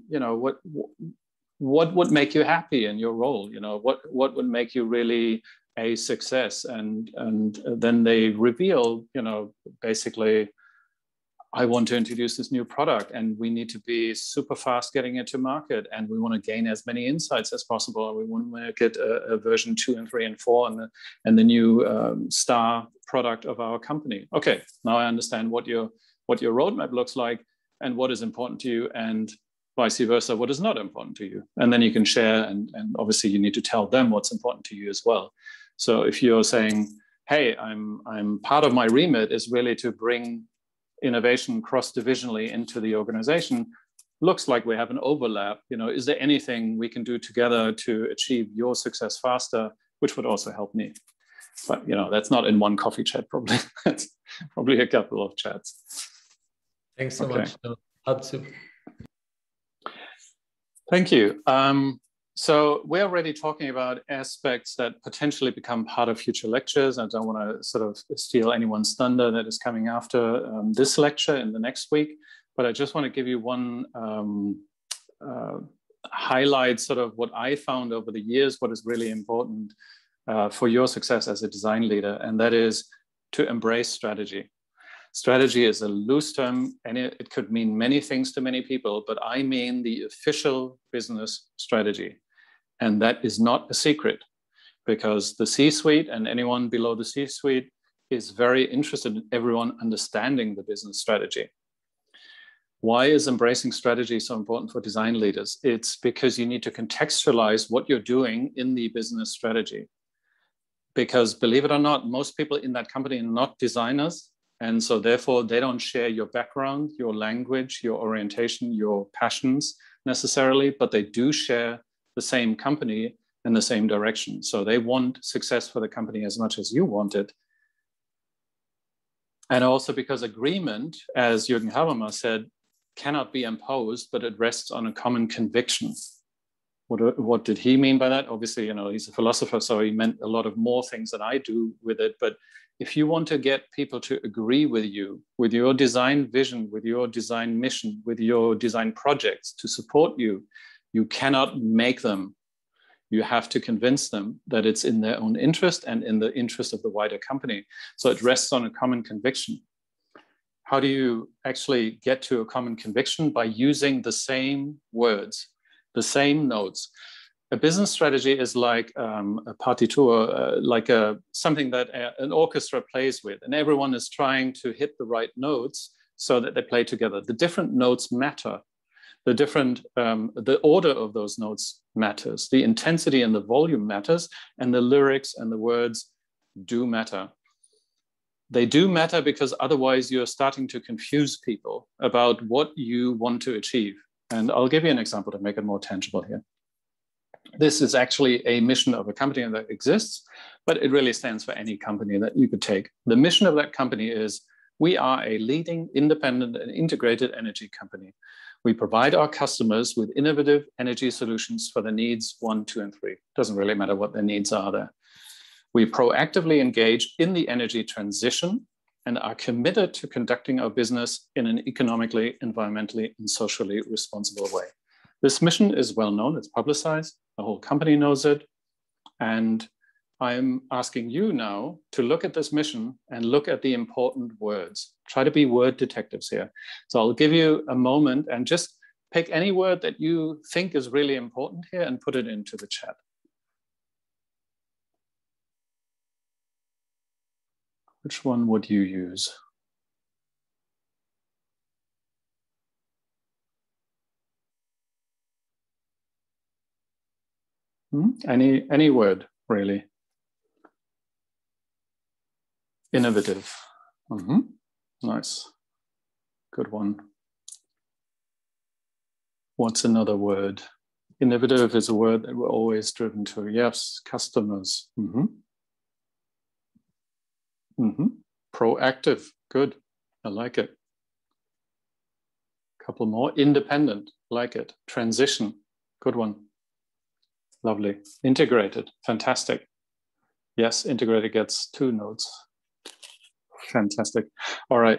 you know, what would make you happy in your role? You know, what would make you really a success? And then they reveal, you know, basically, I want to introduce this new product and we need to be super fast getting it to market, and we want to gain as many insights as possible. We want to make it a version 2 and 3 and 4 and the new star product of our company. Okay, now I understand what your roadmap looks like and what is important to you, and vice versa, what is not important to you. And then you can share, and obviously you need to tell them what's important to you as well. So if you're saying, hey, I'm part of my remit is really to bring innovation cross-divisionally into the organization, looks like we have an overlap. You know, is there anything we can do together to achieve your success faster, which would also help me? But, you know, that's not in one coffee chat, probably. That's probably a couple of chats. Thanks so much. Thank you. So we're already talking about aspects that potentially become part of future lectures. I don't want to sort of steal anyone's thunder that is coming after this lecture in the next week, but I just want to give you one highlight, sort of what I found over the years, what is really important for your success as a design leader, and that is to embrace strategy. Strategy is a loose term, and it could mean many things to many people, but I mean the official business strategy. And that is not a secret, because the C-suite and anyone below the C-suite is very interested in everyone understanding the business strategy. Why is embracing strategy so important for design leaders? It's because you need to contextualize what you're doing in the business strategy. Because believe it or not, most people in that company are not designers. And so therefore they don't share your background, your language, your orientation, your passions necessarily, but they do share the same company and the same direction. So they want success for the company as much as you want it. And also because agreement, as Jürgen Habermas said, cannot be imposed, but it rests on a common conviction. What did he mean by that? Obviously, you know, he's a philosopher, so he meant a lot of more things than I do with it. But if you want to get people to agree with you, with your design vision, with your design mission, with your design projects to support you, you cannot make them. You have to convince them that it's in their own interest and in the interest of the wider company. So it rests on a common conviction. How do you actually get to a common conviction? By using the same words, the same notes. A business strategy is like a partitur, like something that an orchestra plays with, and everyone is trying to hit the right notes so that they play together. The different notes matter. The order of those notes matters. The intensity and the volume matters, and the lyrics and the words do matter. They do matter because otherwise you're starting to confuse people about what you want to achieve. And I'll give you an example to make it more tangible here. This is actually a mission of a company that exists, but it really stands for any company that you could take. The mission of that company is, we are a leading independent and integrated energy company. We provide our customers with innovative energy solutions for the needs 1, 2, and 3. Doesn't really matter what their needs are there. We proactively engage in the energy transition and are committed to conducting our business in an economically, environmentally, and socially responsible way. This mission is well known, it's publicized, the whole company knows it. And I'm asking you now to look at this mission and look at the important words. Try to be word detectives here. So I'll give you a moment and just pick any word that you think is really important here and put it into the chat. Which one would you use? Any word, really. Innovative. Nice. Good one. What's another word? Innovative is a word that we're always driven to. Yes, customers. Proactive. Good. I like it. Couple more. Independent. Like it. Transition. Good one. Lovely. Integrated. Fantastic. Yes, integrated gets 2 notes. Fantastic. All right.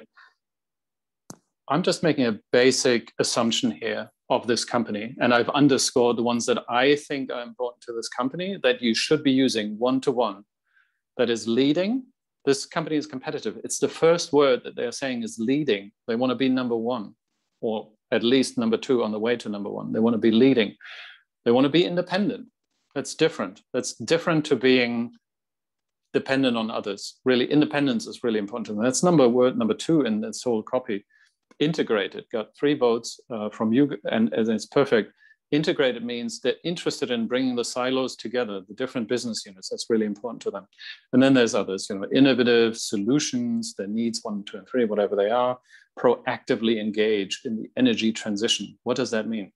I'm just making a basic assumption here of this company, and I've underscored the ones that I think are important to this company that you should be using one-to-one. That is leading. This company is competitive. It's the first word that they're saying is leading. They want to be number 1, or at least number 2 on the way to number 1. They want to be leading. They want to be independent. That's different. That's different to being dependent on others. Really, independence is really important to them. That's word number 2 in this whole copy. Integrated, got 3 votes from you, and it's perfect. Integrated means they're interested in bringing the silos together, the different business units. That's really important to them. And then there's others, you know, innovative solutions, their needs 1, 2, and 3, whatever they are. Proactively engage in the energy transition. What does that mean?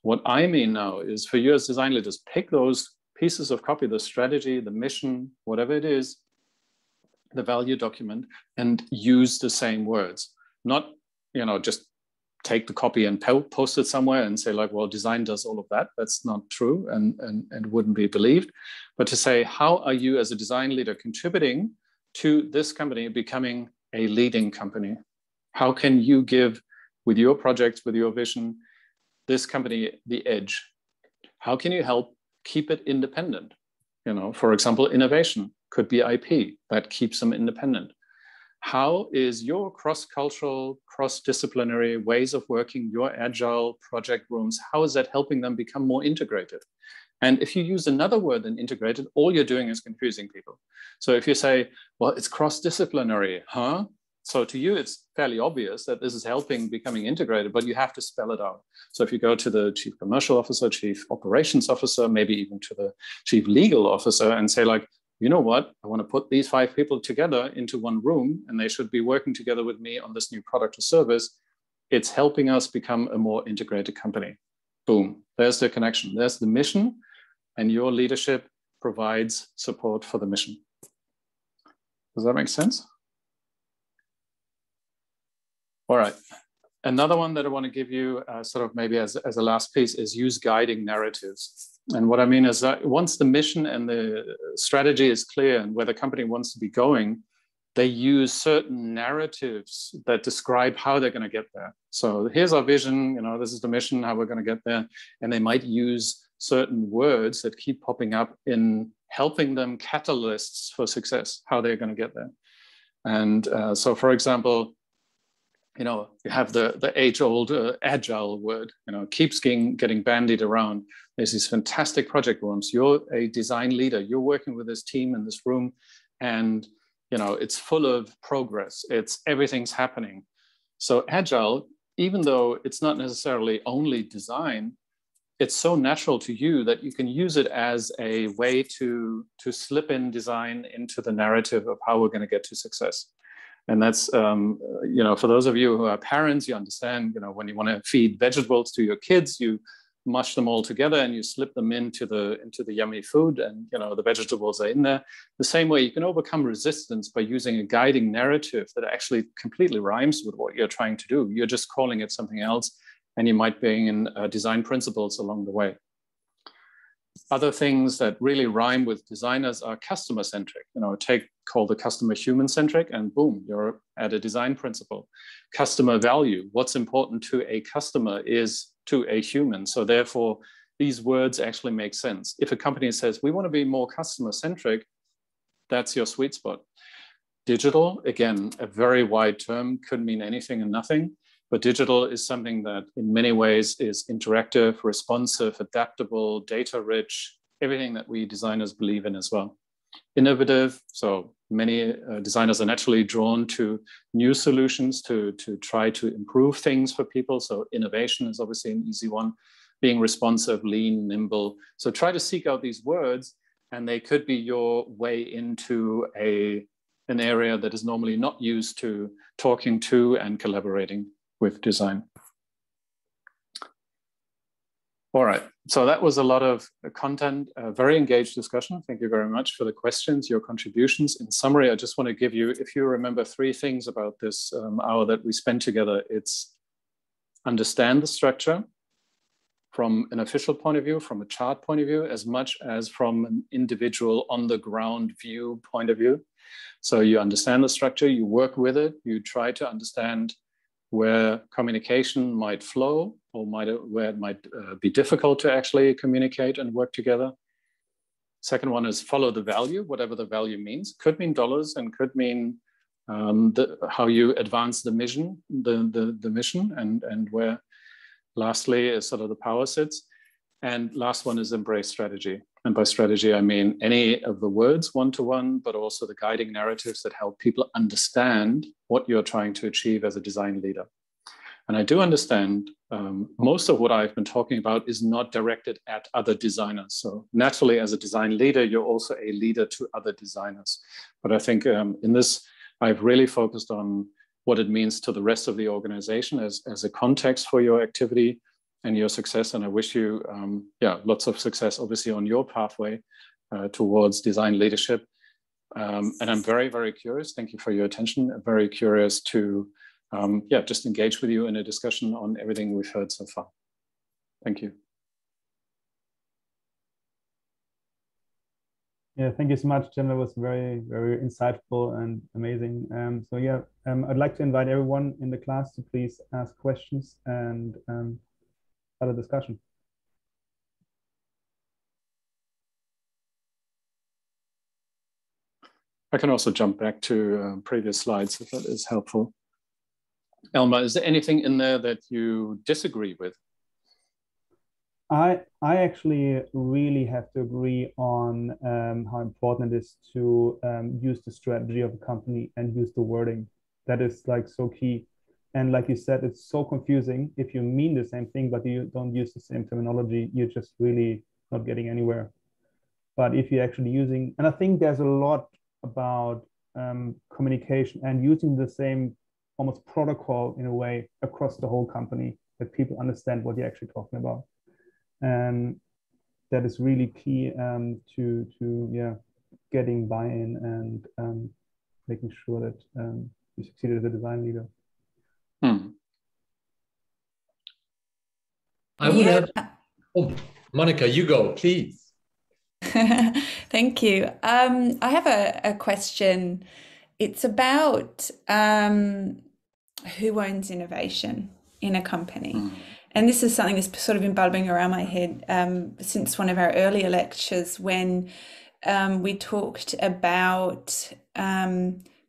What I mean now is for you as design leaders, pick those pieces of copy, the strategy, the mission, whatever it is, the value document, and use the same words. Not, you know, just take the copy and post it somewhere and say like, well, design does all of that. That's not true and wouldn't be believed. But to say, how are you as a design leader contributing to this company becoming a leading company? How can you give with your projects, with your vision, this company the edge? How can you help keep it independent? You know, for example, innovation could be IP that keeps them independent. How is your cross-cultural, cross-disciplinary ways of working, your agile project rooms, how is that helping them become more integrated? And if you use another word than integrated, all you're doing is confusing people. So if you say, well, it's cross-disciplinary, huh? So to you, it's fairly obvious that this is helping becoming integrated, but you have to spell it out. So if you go to the chief commercial officer, chief operations officer, maybe even to the chief legal officer and say like, you know what, I want to put these 5 people together into one room and they should be working together with me on this new product or service. It's helping us become a more integrated company. Boom, there's the connection. There's the mission and your leadership provides support for the mission. Does that make sense? All right. Another one that I want to give you sort of maybe as a last piece is use guiding narratives. And what I mean is that once the mission and the strategy is clear and where the company wants to be going, they use certain narratives that describe how they're going to get there. So here's our vision, you know, this is the mission, how we're going to get there. And they might use certain words that keep popping up in helping them catalysts for success, how they're going to get there. And so, for example, you know, you have the age-old agile word, you know, keeps getting bandied around. There's these fantastic project rooms. You're a design leader. You're working with this team in this room, and you know it's full of progress. Everything's happening. So agile, even though it's not necessarily only design, it's so natural to you that you can use it as a way to slip in design into the narrative of how we're going to get to success. And that's, you know, for those of you who are parents, you understand, you know, when you want to feed vegetables to your kids, you mush them all together and you slip them into the yummy food, and, you know, the vegetables are in there. The same way you can overcome resistance by using a guiding narrative that actually completely rhymes with what you're trying to do. You're just calling it something else, and you might bring in design principles along the way. Other things that really rhyme with designers are customer-centric. You know, call the customer human-centric, and boom, you're at a design principle. Customer value, what's important to a customer is to a human. So therefore, these words actually make sense. If a company says, we want to be more customer-centric, that's your sweet spot. Digital, again, a very wide term, could mean anything and nothing. But digital is something that in many ways is interactive, responsive, adaptable, data-rich, everything that we designers believe in as well. Innovative, so many designers are naturally drawn to new solutions to try to improve things for people. So innovation is obviously an easy one. Being responsive, lean, nimble. So try to seek out these words, and they could be your way into an area that is normally not used to talking to and collaborating with design. All right, so that was a lot of content, very engaged discussion. Thank you very much for the questions, your contributions. In summary, I just want to give you, if you remember 3 things about this hour that we spent together, it's understand the structure from an official point of view, from a chart point of view, as much as from an individual on the ground view point of view. So you understand the structure, you work with it, you try to understand where communication might flow or where it might be difficult to actually communicate and work together. Second one is follow the value, whatever the value means. Could mean dollars and could mean how you advance the mission, the mission, and where lastly is sort of the power sits. And last one is embrace strategy. And by strategy, I mean any of the words one-to-one, but also the guiding narratives that help people understand what you're trying to achieve as a design leader. And I do understand most of what I've been talking about is not directed at other designers. So naturally, as a design leader, you're also a leader to other designers. But I think in this, I've really focused on what it means to the rest of the organization as a context for your activity and your success. And I wish you lots of success, obviously, on your pathway towards design leadership. And I'm very, very curious. Thank you for your attention. I'm very curious to yeah, just engage with you in a discussion on everything we've heard so far. Thank you. Yeah, thank you so much, Jim. That was very, very insightful and amazing. So yeah, I'd like to invite everyone in the class to please ask questions and start a discussion. I can also jump back to previous slides if that is helpful. Elmar, is there anything in there that you disagree with? I actually really have to agree on how important it is to use the strategy of a company and use the wording. That is like so key. And like you said, it's so confusing. If you mean the same thing, but you don't use the same terminology, you're just really not getting anywhere. But if you're actually using, and I think there's a lot about communication and using the same almost protocol in a way across the whole company, that people understand what you're actually talking about. And that is really key to yeah, getting buy-in and making sure that you succeed as a design leader. I would have, oh, Monica, you go, please. Thank you. I have a question. It's about who owns innovation in a company. And this is something that's sort of been bubbling around my head since one of our earlier lectures when we talked about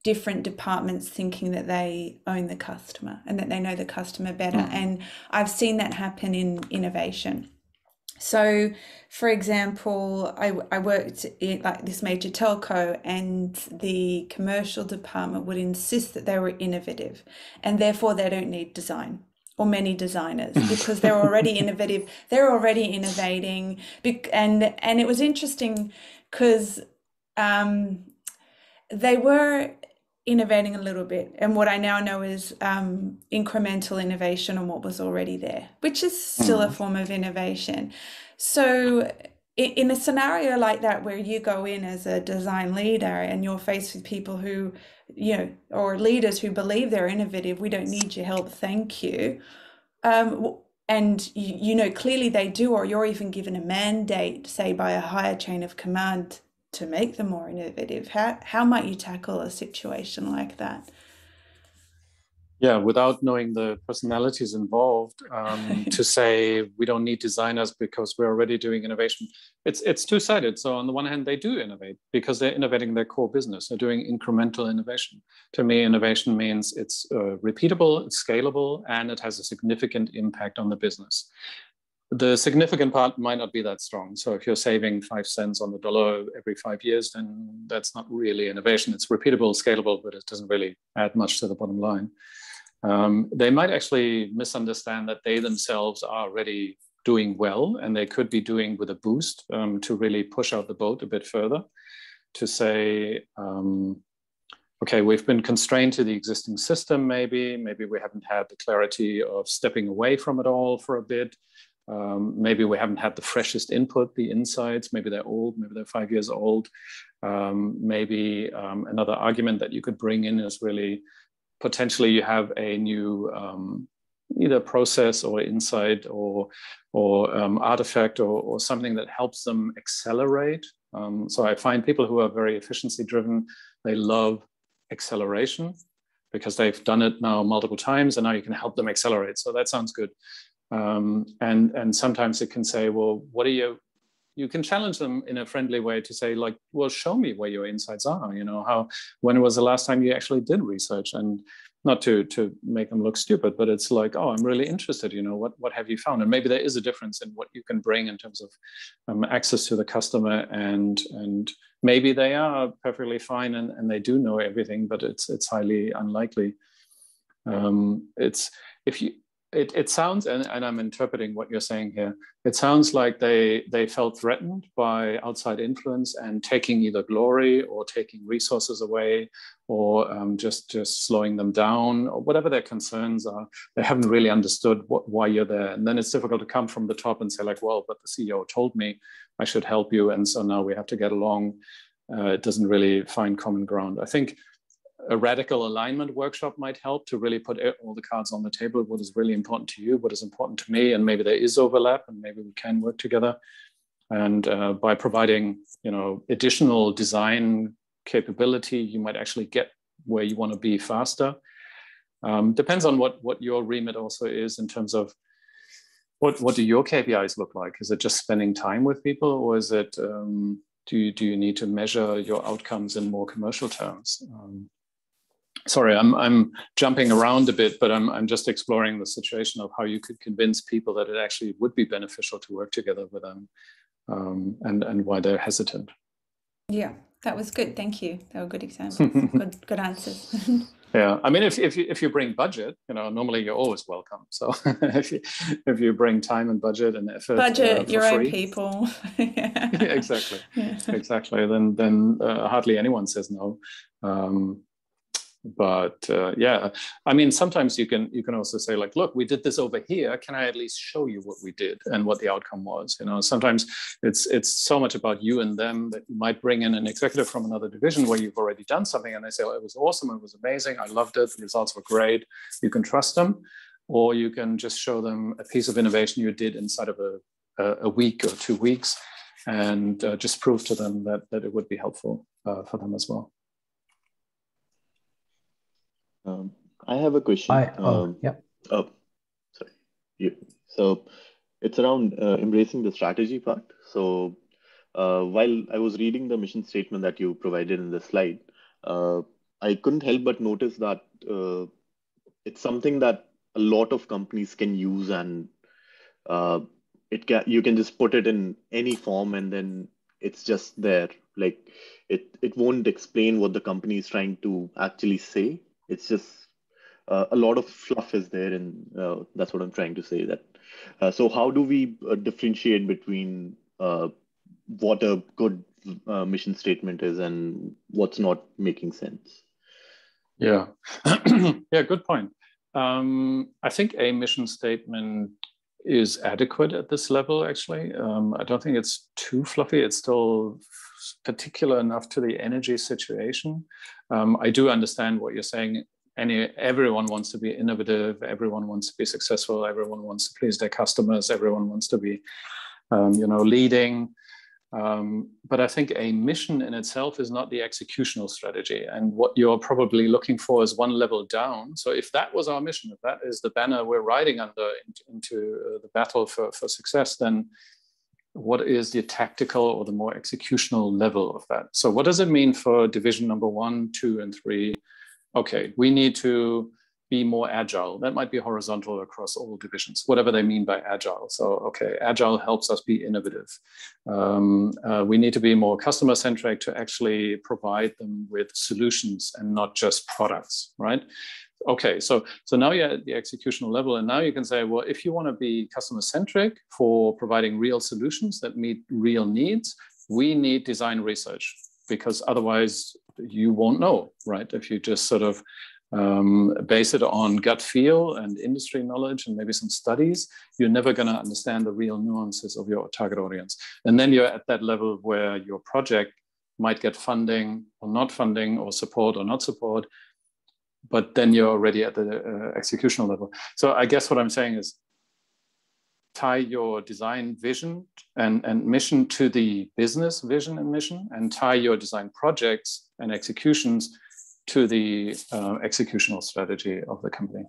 different departments thinking that they own the customer and that they know the customer better. And I've seen that happen in innovation. So, for example, I worked in like this major telco, and the commercial department would insist that they were innovative, and therefore they don't need design or many designers because they're already innovative. They're already innovating, and it was interesting because they were innovating a little bit, and what I now know is incremental innovation on what was already there, which is still a form of innovation. So in a scenario like that where you go in as a design leader and you're faced with people who, you know, or leaders who believe they're innovative, we don't need your help, thank you, and you know clearly they do, or you're even given a mandate, say by a higher chain of command, to make them more innovative. How might you tackle a situation like that? Yeah, without knowing the personalities involved, to say we don't need designers because we're already doing innovation, it's two-sided. So on the one hand, they do innovate because they're innovating their core business. They're doing incremental innovation. To me, innovation means it's repeatable, it's scalable, and it has a significant impact on the business. The significant part might not be that strong. So if you're saving 5 cents on the dollar every 5 years, then that's not really innovation. It's repeatable, scalable, but it doesn't really add much to the bottom line. They might actually misunderstand that they themselves are already doing well, and they could be doing with a boost to really push out the boat a bit further, to say, okay, we've been constrained to the existing system, maybe we haven't had the clarity of stepping away from it all for a bit. Maybe we haven't had the freshest input, the insights, maybe they're old, maybe they're 5 years old. Maybe another argument that you could bring in is really potentially you have a new either process or insight or artifact or something that helps them accelerate. So I find people who are very efficiency driven, they love acceleration because they've done it now multiple times and now you can help them accelerate. So that sounds good. And sometimes it can say, well, what are you can challenge them in a friendly way to say, like, well, show me where your insights are, you know, when was the last time you actually did research? And not to make them look stupid, but it's like, oh, I'm really interested, you know, what have you found? And maybe there is a difference in what you can bring in terms of access to the customer, and maybe they are perfectly fine and they do know everything, but it's highly unlikely. It sounds, and I'm interpreting what you're saying here, it sounds like they felt threatened by outside influence and taking either glory or taking resources away or just slowing them down or whatever their concerns are. They haven't really understood why you're there. And then it's difficult to come from the top and say like, well, but the CEO told me I should help you. And so now we have to get along. It doesn't really find common ground. I think a radical alignment workshop might help to really put all the cards on the table. What is really important to you? What is important to me? And maybe there is overlap, and maybe we can work together. And by providing, additional design capability, you might actually get where you want to be faster. Depends on what your remit also is in terms of what do your KPIs look like? Is it just spending time with people, or is it do you need to measure your outcomes in more commercial terms? Sorry, I'm jumping around a bit, but I'm just exploring the situation of how you could convince people that it actually would be beneficial to work together with them, and why they're hesitant. Yeah, that was good. Thank you. They were good examples. good answers. Yeah, I mean, if you bring budget, normally you're always welcome. So if you bring time and budget and effort, your own people. Yeah, exactly, exactly. Then hardly anyone says no. But yeah, I mean, sometimes you can also say, like, look, we did this over here. Can I at least show you what we did and what the outcome was? Sometimes it's so much about you and them that you might bring in an executive from another division where you've already done something, and they say, oh, it was awesome, it was amazing, I loved it, the results were great. You can trust them, or you can just show them a piece of innovation you did inside of a week or 2 weeks, and just prove to them that it would be helpful for them as well. I have a question. Yeah. Oh, sorry. So it's around embracing the strategy part. So while I was reading the mission statement that you provided in the slide, I couldn't help but notice that it's something that a lot of companies can use, and you can just put it in any form, and then it's just there. Like it won't explain what the company is trying to actually say. It's just a lot of fluff is there, and that's what I'm trying to say. That so how do we differentiate between what a good mission statement is and what's not making sense? Yeah, yeah, good point. I think a mission statement is adequate at this level, actually. I don't think it's too fluffy. It's still particular enough to the energy situation. I do understand what you're saying. Everyone wants to be innovative. Everyone wants to be successful. Everyone wants to please their customers. Everyone wants to be, leading. But I think a mission in itself is not the executional strategy. And what you're probably looking for is one level down. So if that was our mission, if that is the banner we're riding under into the battle for success, then what is the tactical or the more executional level of that? So what does it mean for division number 1, 2, and 3? Okay, we need to be more agile. That might be horizontal across all divisions, whatever they mean by agile. So, okay, agile helps us be innovative. We need to be more customer-centric to actually provide them with solutions and not just products, right? Okay, so now you're at the executional level, and now you can say, well, if you want to be customer-centric for providing real solutions that meet real needs, we need design research, because otherwise you won't know, right? If you just sort of base it on gut feel and industry knowledge and maybe some studies, you're never going to understand the real nuances of your target audience. And then you're at that level where your project might get funding or not funding, or support or not support, but then you're already at the executional level. So I guess what I'm saying is, tie your design vision and mission to the business vision and mission, and tie your design projects and executions to the executional strategy of the company.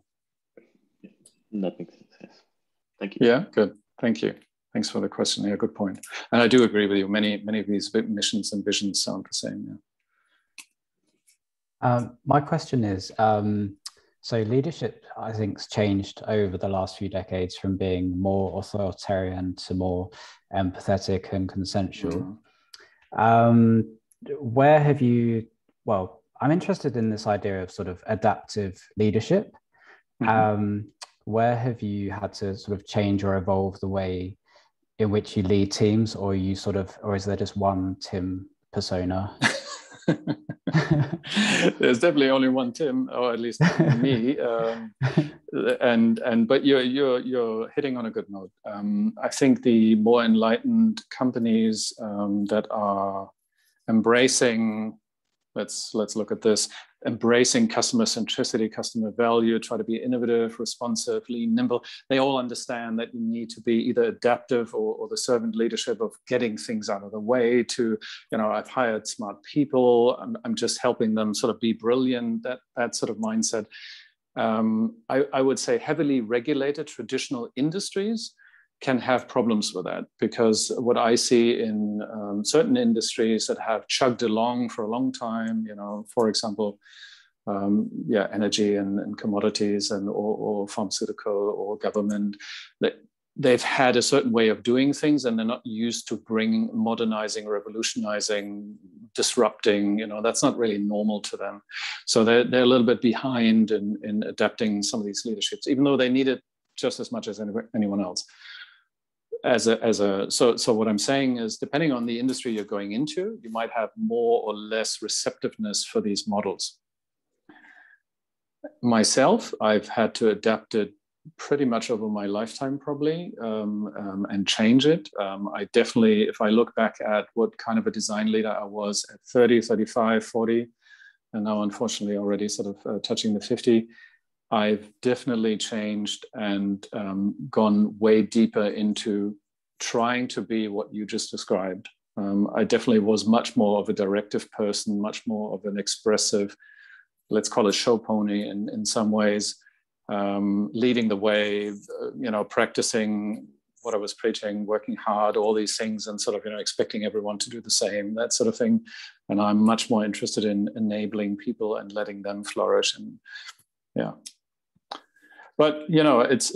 That makes sense. Thank you. Yeah, good. Thank you. Thanks for the question. Yeah, good point. And I do agree with you. Many of these missions and visions sound the same. Yeah. My question is, so leadership, I think, has changed over the last few decades from being more authoritarian to more empathetic and consensual. Where have you, well, I'm interested in this idea of sort of adaptive leadership. Where have you had to sort of change or evolve the way in which you lead teams, or you sort of, or is there just one Tim persona? There's definitely only one Tim, or at least me. But you're hitting on a good note. I think the more enlightened companies that are embracing, let's look at this, embracing customer centricity, customer value, try to be innovative, responsive, lean, nimble. They all understand that you need to be either adaptive or the servant leadership of getting things out of the way to, I've hired smart people, I'm just helping them sort of be brilliant, that sort of mindset. I would say heavily regulated traditional industries can have problems with that, because what I see in certain industries that have chugged along for a long time, for example, energy and commodities or pharmaceutical or government, they've had a certain way of doing things and they're not used to bringing, modernizing, revolutionizing, disrupting, that's not really normal to them. So they're a little bit behind in adapting some of these leaderships, even though they need it just as much as anyone else. So what I'm saying is, depending on the industry you're going into, you might have more or less receptiveness for these models. Myself, I've had to adapt it pretty much over my lifetime, probably, and change it. I definitely, if I look back at what kind of a design leader I was at 30, 35, 40, and now unfortunately already sort of touching the 50, I've definitely changed and gone way deeper into trying to be what you just described. I definitely was much more of a directive person, much more of an expressive, let's call it show pony in some ways, leading the way, practicing what I was preaching, working hard, all these things, and sort of, expecting everyone to do the same, that sort of thing. And I'm much more interested in enabling people and letting them flourish. And yeah. But, it's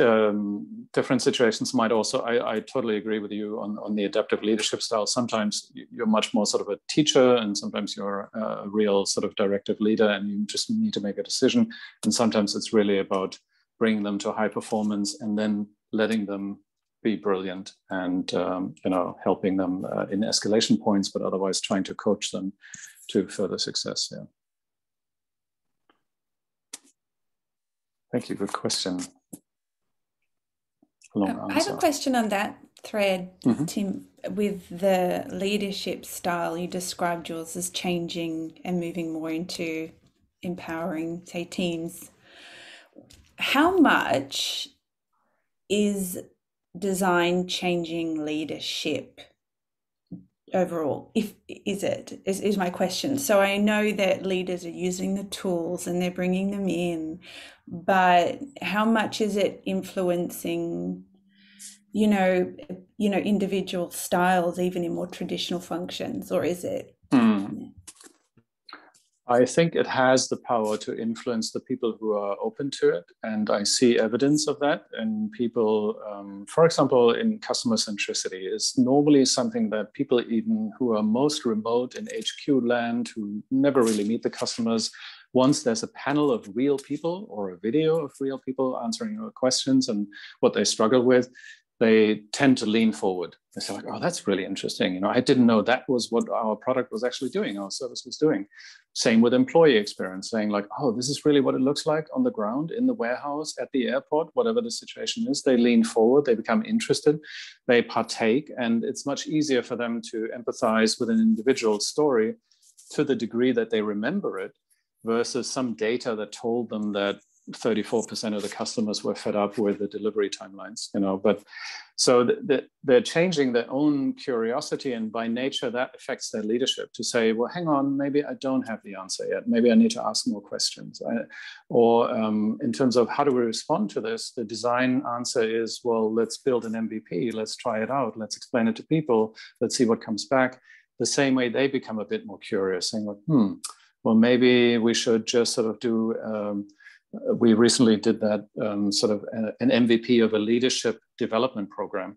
different situations might also, I totally agree with you on the adaptive leadership style. Sometimes you're much more sort of a teacher, and sometimes you're a real sort of directive leader and you just need to make a decision. And sometimes it's really about bringing them to high performance and then letting them be brilliant and, helping them in escalation points, but otherwise trying to coach them to further success. Yeah. Thank you. Good question. I have a question on that thread, Tim, with the leadership style. You described yours as changing and moving more into empowering, say, teams. How much is design changing leadership overall? Is my question. So I know that leaders are using the tools and they're bringing them in, but how much is it influencing, individual styles, even in more traditional functions, or is it? I think it has the power to influence the people who are open to it. And I see evidence of that in people, for example, in customer centricity is normally something that people even who are most remote in HQ land, who never really meet the customers, once there's a panel of real people or a video of real people answering your questions and what they struggle with, they tend to lean forward. They say like, oh, that's really interesting. I didn't know that was what our product was actually doing, our service was doing. Same with employee experience, saying like, oh, this is really what it looks like on the ground, in the warehouse, at the airport, whatever the situation is. They lean forward, they become interested, they partake, and it's much easier for them to empathize with an individual story to the degree that they remember it, versus some data that told them that 34% of the customers were fed up with the delivery timelines, but so they're changing their own curiosity, and by nature that affects their leadership to say, well, hang on, maybe I don't have the answer yet. Maybe I need to ask more questions. In terms of how do we respond to this, the design answer is, well, let's build an MVP. Let's try it out. Let's explain it to people. Let's see what comes back. The same way they become a bit more curious, saying like, well, maybe we should just sort of do, we recently did that sort of an MVP of a leadership development program.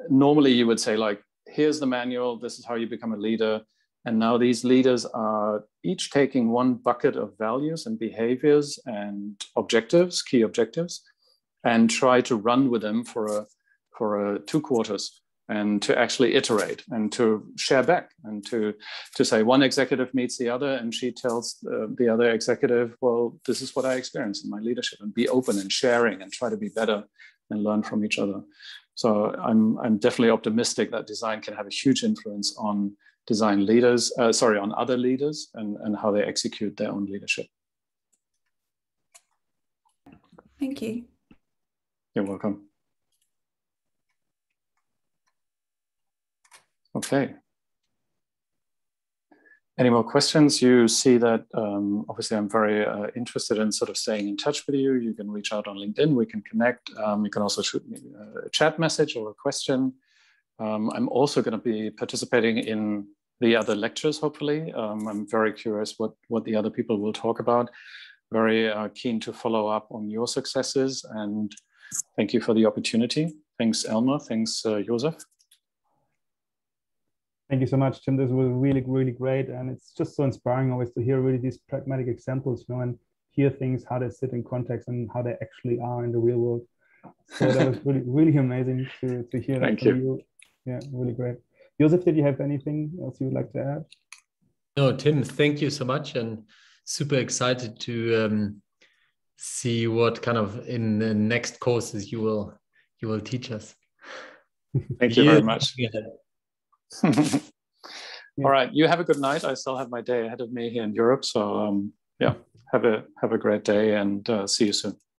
Normally you would say like, here's the manual, this is how you become a leader. And now these leaders are each taking one bucket of values and behaviors and objectives, key objectives, and try to run with them for 2 quarters. And to actually iterate and to share back and to say one executive meets the other and she tells the other executive, well, this is what I experienced in my leadership, and be open and sharing and try to be better and learn from each other. So I'm definitely optimistic that design can have a huge influence on design leaders, on other leaders and how they execute their own leadership. Thank you. You're welcome. Okay. Any more questions? You see that obviously I'm very interested in sort of staying in touch with you. You can reach out on LinkedIn, we can connect. You can also shoot me a chat message or a question. I'm also going to be participating in the other lectures, hopefully. I'm very curious what the other people will talk about. Very keen to follow up on your successes, and thank you for the opportunity. Thanks, Elmar. Thanks, Josef. Thank you so much, Tim. This was really, really great. And it's just so inspiring always to hear really these pragmatic examples, and hear things, how they sit in context and how they actually are in the real world. So that was really, really amazing to hear that from you. Yeah, really great. Josef, did you have anything else you would like to add? No, Tim, thank you so much. And super excited to see what kind of in the next courses you will teach us. Thank you very much. All right, you have a good night. I still have my day ahead of me here in Europe, so yeah, have a great day, and see you soon.